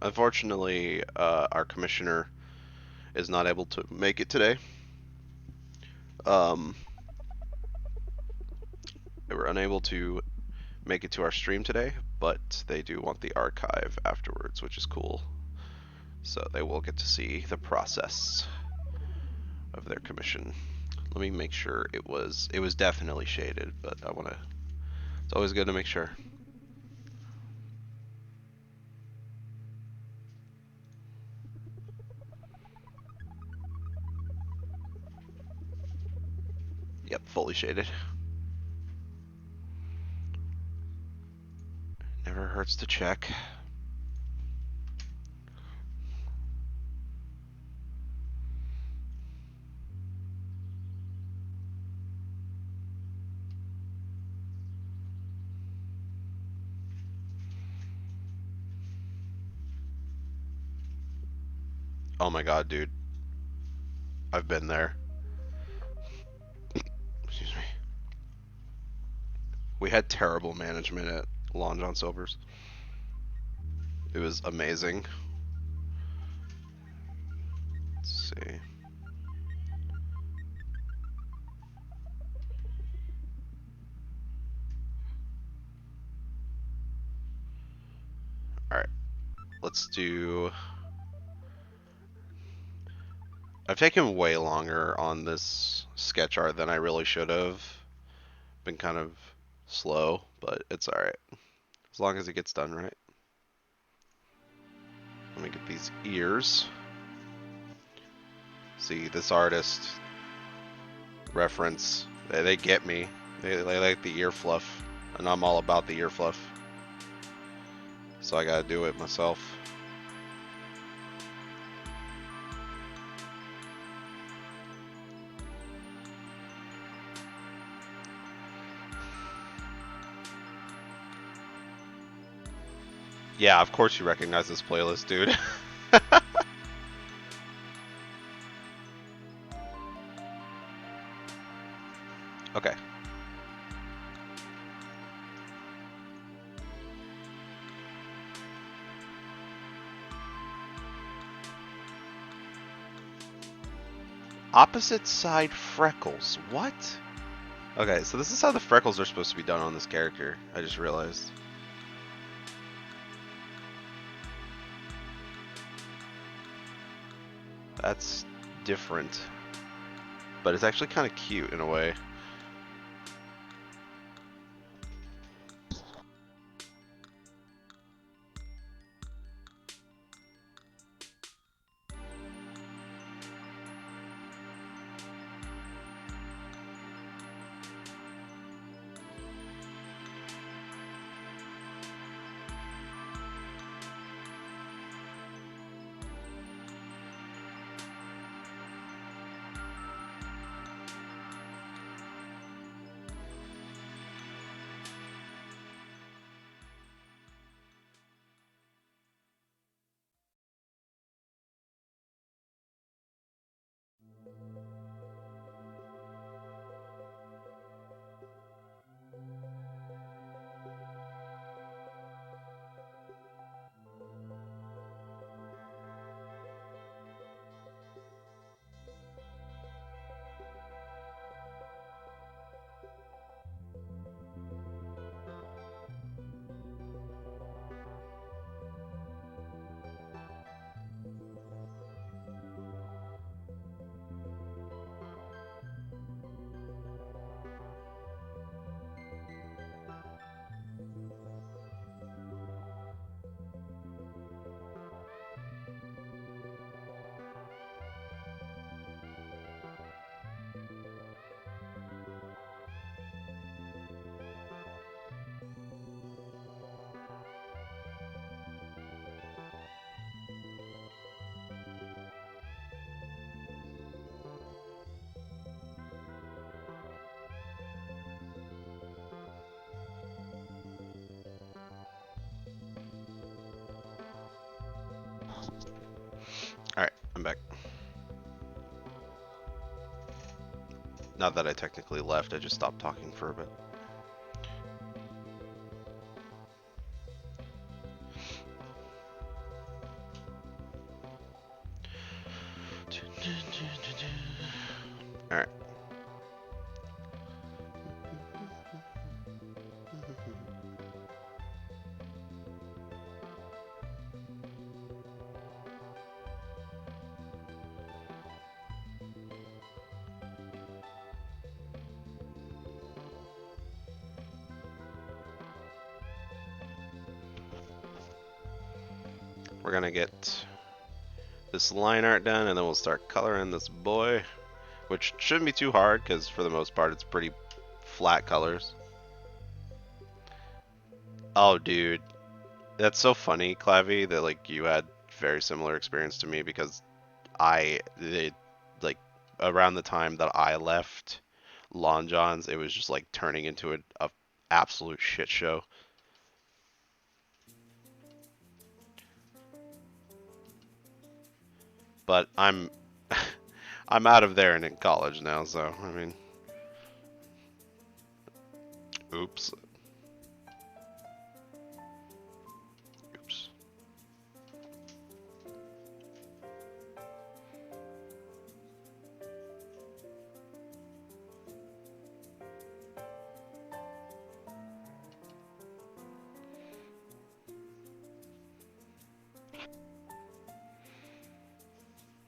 Unfortunately, our commissioner is not able to make it today. Um, they were unable to make it to our stream today, but they do want the archive afterwards, which is cool. So they will get to see the process of their commission. Let me make sure it was definitely shaded, but I want to. It's always good to make sure. Yep, fully shaded. Never hurts to check. Oh my god, dude. I've been there. Excuse me. We had terrible management at Long John Silver's. It was amazing. Let's see. Alright. Let's do... I've taken way longer on this sketch art than I really should have. Been kind of slow, but it's alright. As long as it gets done right. Let me get these ears. See, this artist reference, they get me. They like the ear fluff, and I'm all about the ear fluff. So I gotta do it myself. Yeah, of course you recognize this playlist, dude. Okay. Opposite side freckles. What? Okay, so this is how the freckles are supposed to be done on this character. I just realized. That's different. but it's actually kind of cute in a way. Alright, I'm back. Not that I technically left, I just stopped talking for a bit. Alright. We're gonna get this line art done and then we'll start coloring this boy, which shouldn't be too hard because for the most part it's pretty flat colors. Oh dude, that's so funny, Clavy, that like you had very similar experience to me because like around the time that I left Lon John's, it was just like turning into a absolute shit show. But I'm I'm out of there and in college now, so I mean, oops, oops.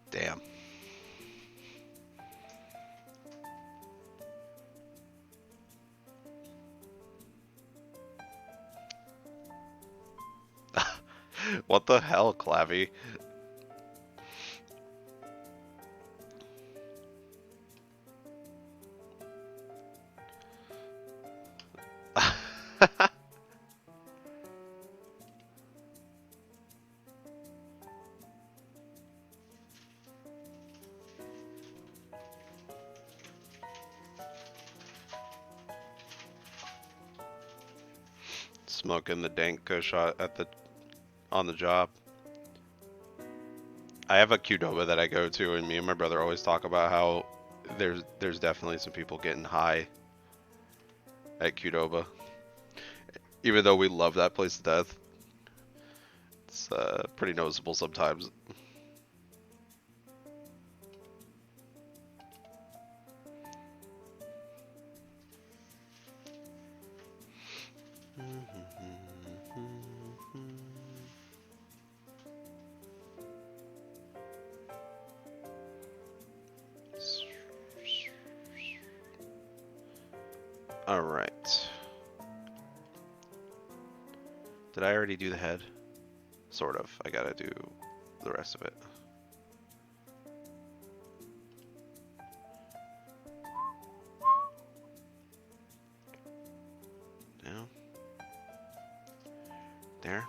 Damn. What the hell, Clavy? Smoking the dank kush on the job. I have a Qdoba that I go to, and me and my brother always talk about how there's definitely some people getting high at Qdoba, even though we love that place to death. It's pretty noticeable sometimes. Alright. Did I already do the head? Sort of. I gotta do the rest of it. Down. There.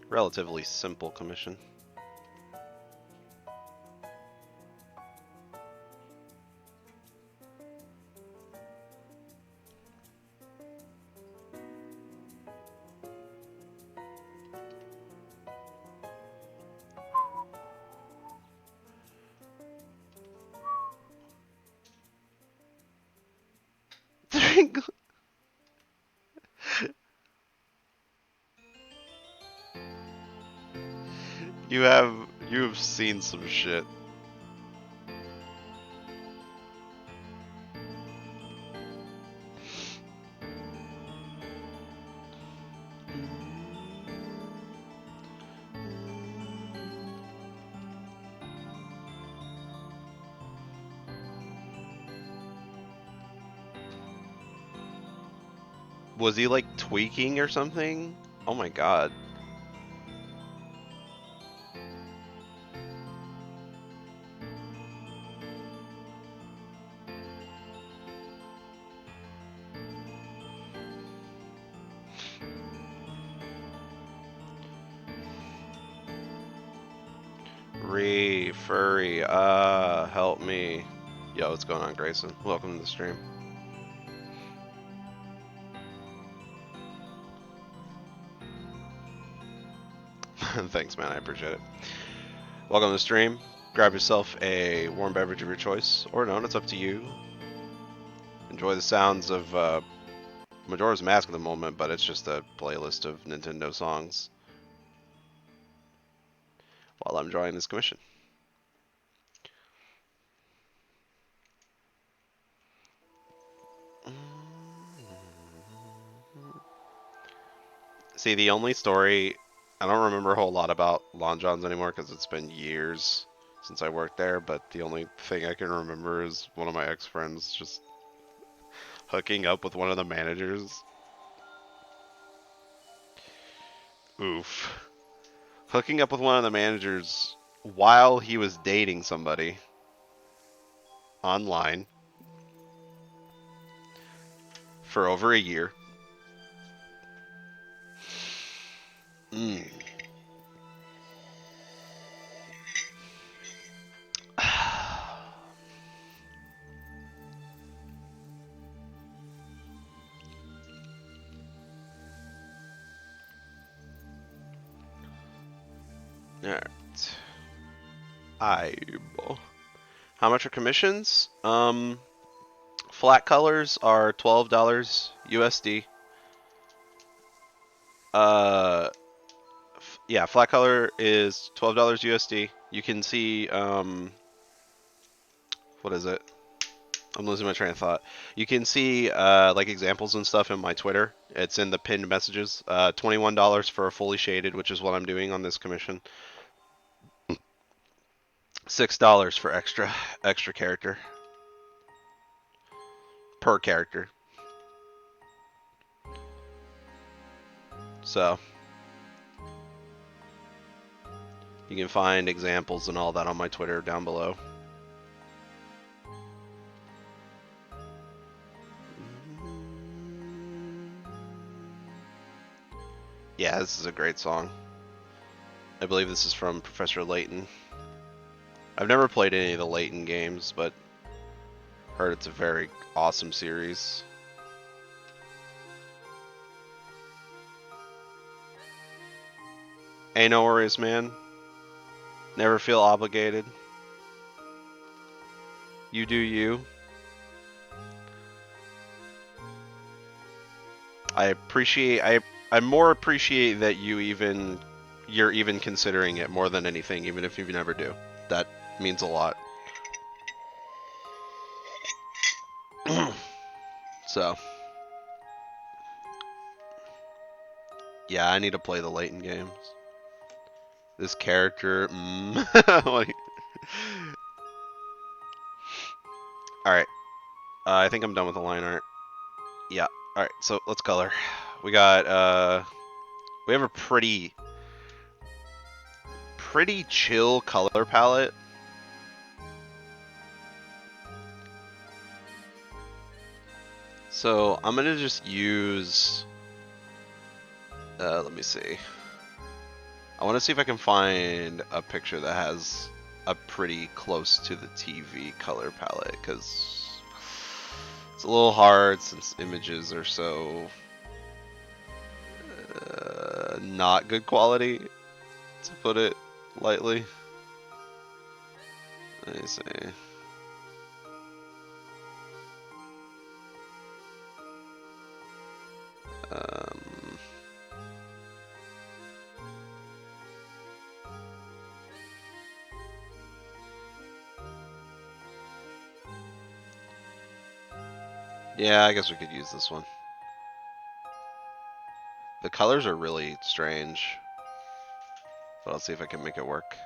Relatively simple commission. You have seen some shit. Was he like tweaking or something? Oh my god. Furry, help me. Yo, what's going on, Grayson? Welcome to the stream. Thanks, man, I appreciate it. Welcome to the stream. Grab yourself a warm beverage of your choice, or no, it's up to you. Enjoy the sounds of Majora's Mask at the moment, but it's just a playlist of Nintendo songs while I'm drawing this commission. See, the only story, I don't remember a whole lot about Lon John's anymore because it's been years since I worked there, but the only thing I can remember is one of my ex-friends just hooking up with one of the managers. Oof. Hooking up with one of the managers while he was dating somebody online for over a year. Mm. Alright. How much are commissions? Flat colors are $12 USD. Yeah, flat color is $12 USD. You can see, what is it? I'm losing my train of thought. You can see, like examples and stuff in my Twitter. It's in the pinned messages. $21 for a fully shaded, which is what I'm doing on this commission. $6 for extra character. Per character. So, you can find examples and all that on my Twitter down below. Yeah, this is a great song. I believe this is from Professor Layton. I've never played any of the Layton games, but heard it's a very awesome series. Hey, no worries, man. Never feel obligated. You do you. I more appreciate that you're even considering it more than anything, even if you never do. That Means a lot. So, yeah, I need to play the Layton games. This character, like, all right. I think I'm done with the line art. Yeah. All right. So let's color. We got we have a pretty chill color palette. So I'm gonna just use. Let me see. I want to see if I can find a picture that has a pretty close to the TV color palette, because it's a little hard since images are so not good quality, to put it lightly. Let me see. Um, yeah, I guess we could use this one. The colors are really strange, but I'll see if I can make it work.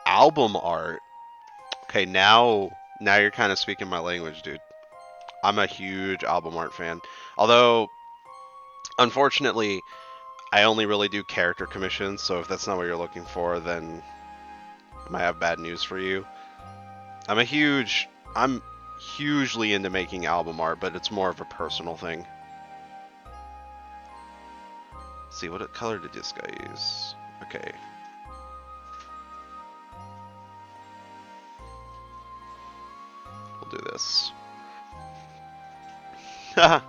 Album art. Okay, now you're kind of speaking my language, dude. I'm a huge album art fan. Although, unfortunately, I only really do character commissions, so if that's not what you're looking for, then I might have bad news for you. I'm hugely into making album art, but it's more of a personal thing. Let's see, what color did this guy use? Okay. We'll do this. I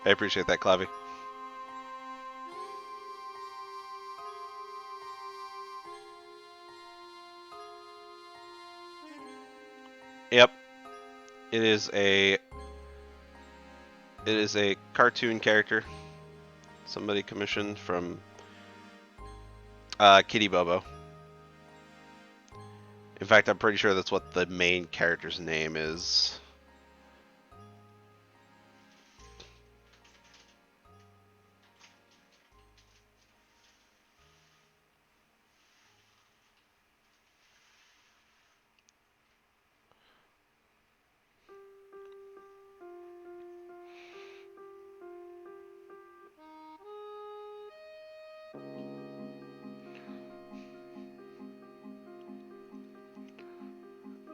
appreciate that, Clavy. Yep. It is a cartoon character. Somebody commissioned from Kitty Bobo. In fact, I'm pretty sure that's what the main character's name is.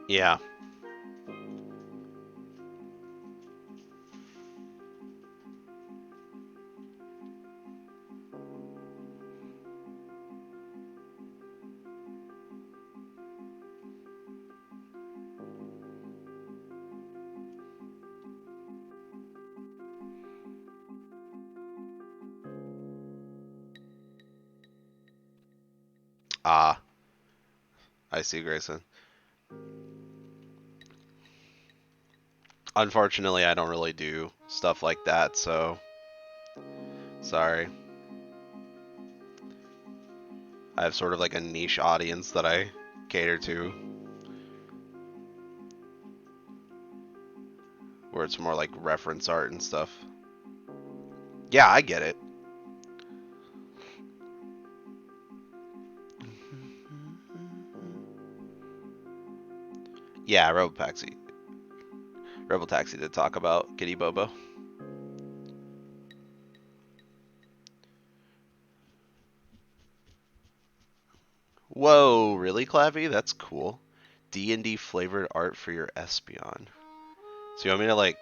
Yeah. Ah, I see, Grayson. Unfortunately, I don't really do stuff like that, so sorry. I have sort of like a niche audience that I cater to, where it's more like reference art and stuff. Yeah, I get it. Yeah, Rebel Taxi did talk about Kitty Bobo. Whoa, really, Clavy? That's cool. D&D flavored art for your Espeon. So you want me to like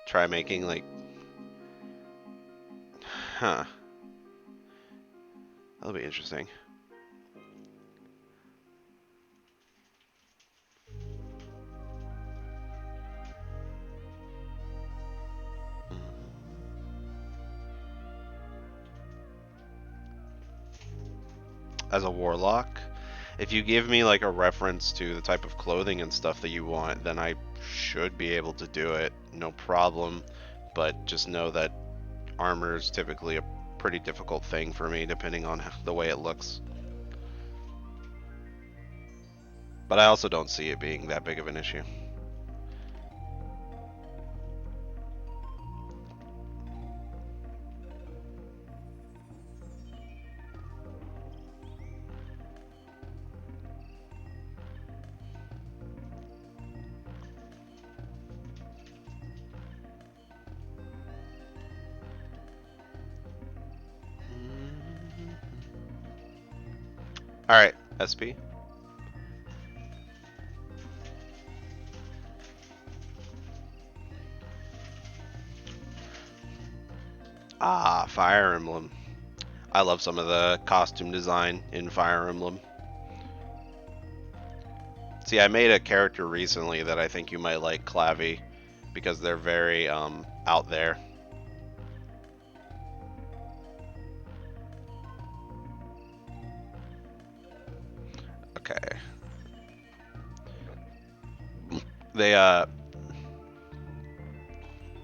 try making like, huh? That'll be interesting. As a warlock, if you give me like a reference to the type of clothing and stuff that you want, then I should be able to do it, no problem. But just know that armor is typically a pretty difficult thing for me, depending on the way it looks. But I also don't see it being that big of an issue. Alright, SP. Ah, Fire Emblem. I love some of the costume design in Fire Emblem. See, I made a character recently that I think you might like, Clavy, because they're very out there. Okay. They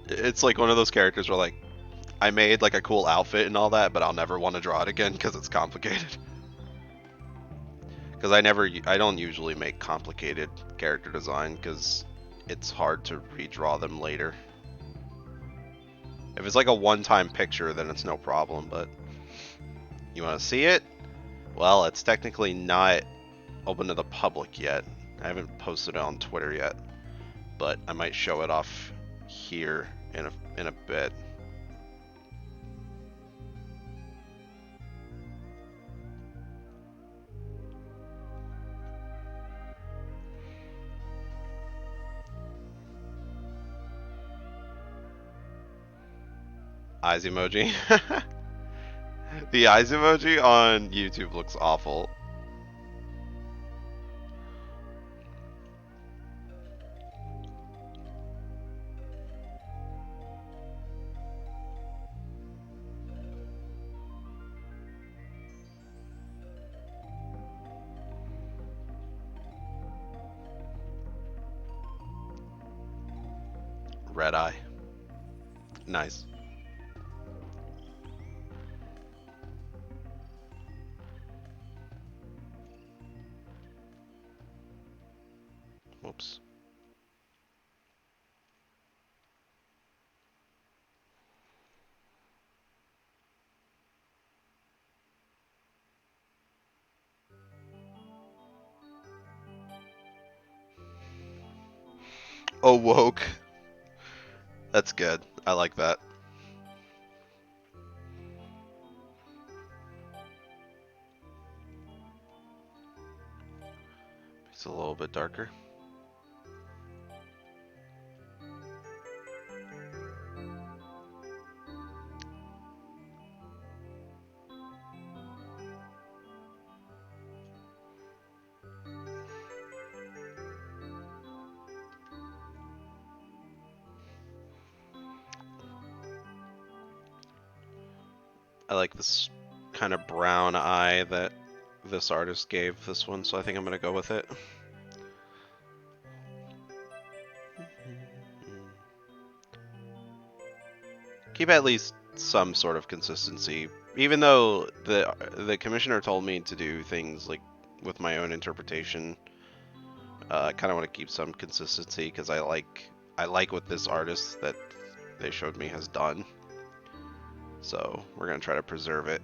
it's like one of those characters where like I made like a cool outfit and all that, but I'll never want to draw it again because it's complicated. Because I don't usually make complicated character design because it's hard to redraw them later. If it's like a one-time picture, then it's no problem, but you want to see it? Well, it's technically not open to the public yet. I haven't posted it on Twitter yet, but I might show it off here in a bit. Eyes emoji. The eyes emoji on YouTube looks awful. Red eye. Nice. Whoops. Oh, woke. That's good. I like that. It's a little bit darker. I like this kind of brown eye that this artist gave this one, so I think I'm gonna go with it. Keep at least some sort of consistency, even though the commissioner told me to do things like with my own interpretation. I kind of want to keep some consistency because I like what this artist that they showed me has done. So we're gonna try to preserve it.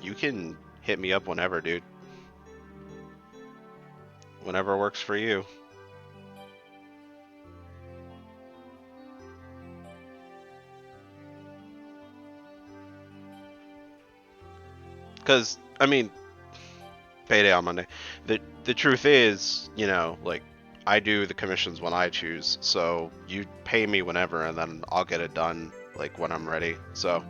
You can hit me up whenever, dude. Whenever works for you. Because, I mean, payday on Monday. The truth is, you know, like, I do the commissions when I choose, so you pay me whenever, and then I'll get it done, like, when I'm ready, so.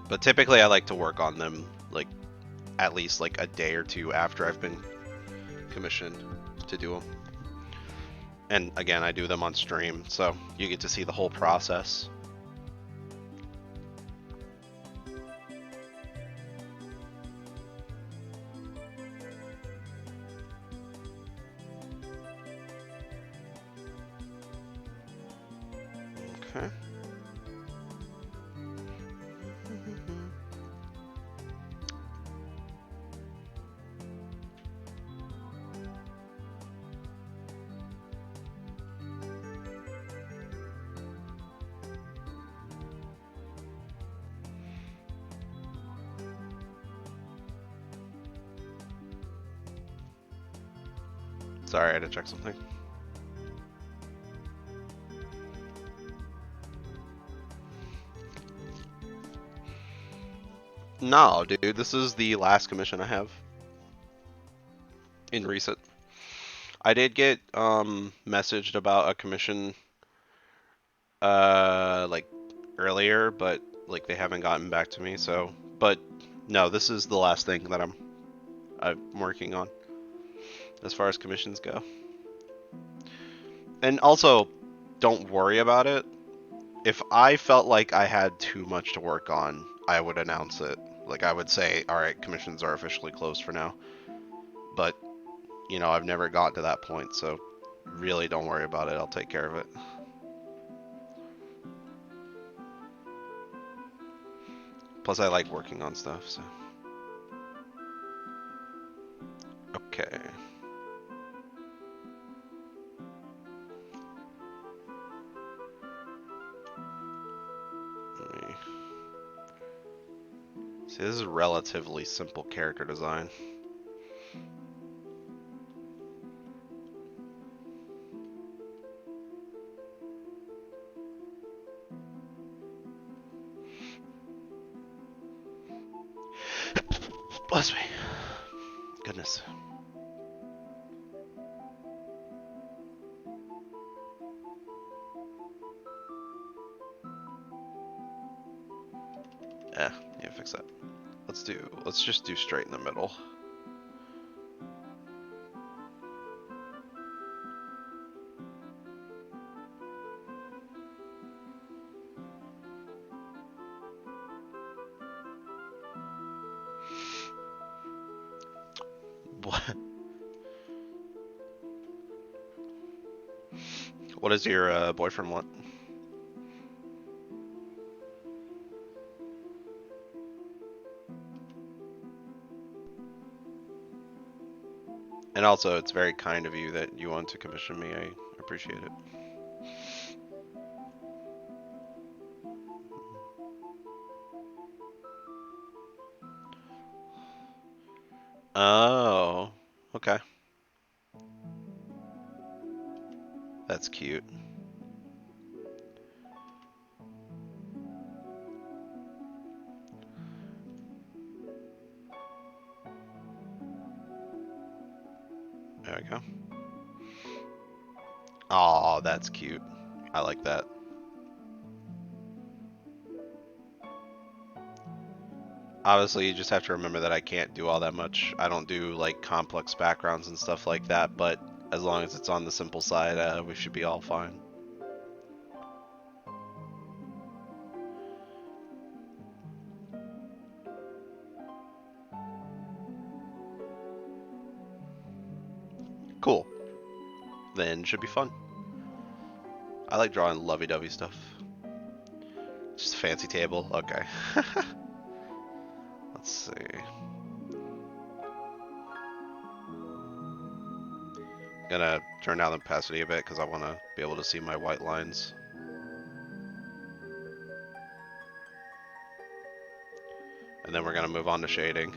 But typically I like to work on them, like, at least, like, a day or two after I've been commissioned to do them. And, again, I do them on stream, so you get to see the whole process. Sorry, I had to check something. No, dude, this is the last commission I have in recent. I did get messaged about a commission like earlier, but like they haven't gotten back to me. So, but no, this is the last thing that I'm working on as far as commissions go. And also, don't worry about it. If I felt like I had too much to work on, I would announce it. Like I would say, all right, commissions are officially closed for now. But you know, I've never gotten to that point, so really don't worry about it. I'll take care of it. Plus, I like working on stuff, so. Okay. Let me... See, this is relatively simple character design. Bless me. Goodness. Yeah, fix that. Let's just do straight in the middle. What does your boyfriend want? And also, it's very kind of you that you want to commission me. I appreciate it. Oh, okay. That's cute. There we go. Oh, that's cute. I like that. Obviously, you just have to remember that I can't do all that much. I don't do like complex backgrounds and stuff like that, but as long as it's on the simple side, we should be all fine. Cool. Then should be fun. I like drawing lovey-dovey stuff. Just a fancy table. Okay. Let's see. Gonna turn down the opacity a bit because I want to be able to see my white lines. And then we're gonna move on to shading.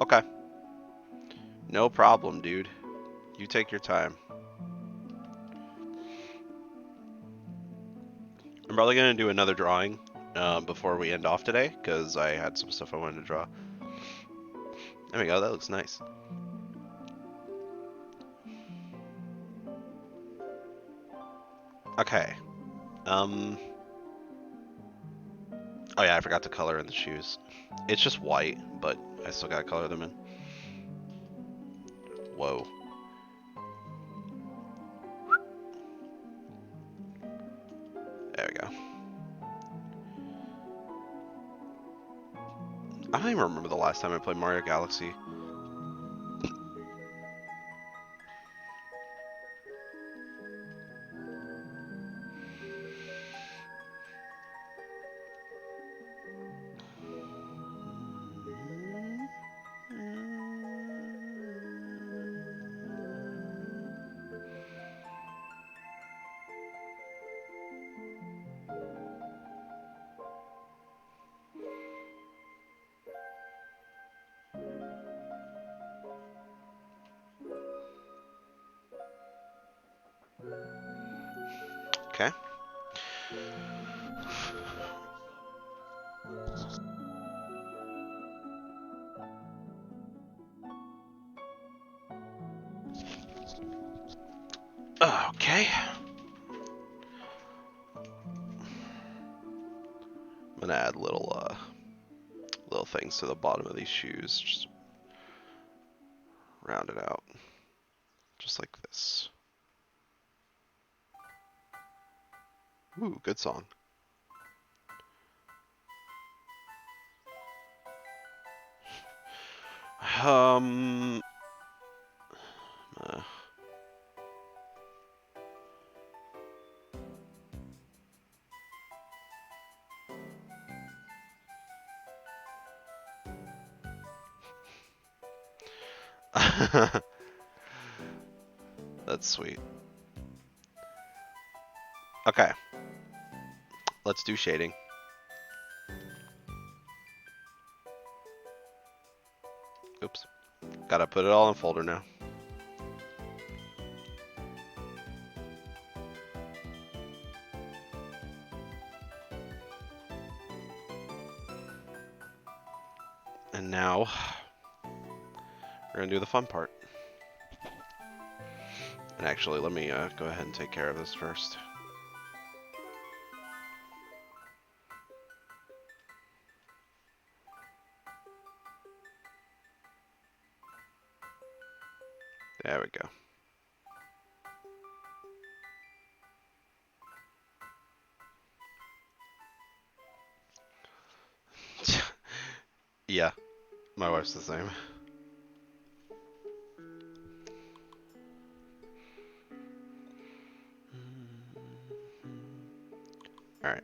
Okay. No problem, dude. You take your time. I'm probably gonna do another drawing before we end off today because I had some stuff I wanted to draw. There we go. That looks nice. Okay. Oh yeah, I forgot to color in the shoes. It's just white, but I still gotta color them in. Whoa. There we go. I don't even remember the last time I played Mario Galaxy. Okay. Okay. I'm gonna add little things to the bottom of these shoes. Just round it out. Just like this. Ooh, good song. Um. uh, That's sweet. Okay. Let's do shading. Oops. Gotta put it all in folder now. And now we're gonna do the fun part. And actually, let me go ahead and take care of this first. There we go. Yeah, my wife's the same. Alright,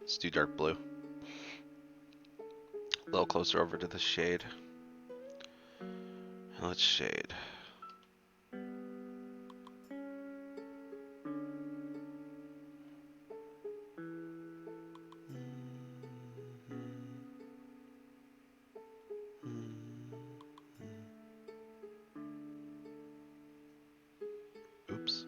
let's do dark blue. A little closer over to the shade. And let's shade. Oops.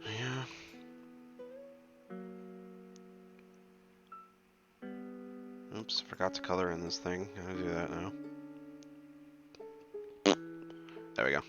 Yeah. Oops, forgot to color in this thing. Gotta do that now. There we go.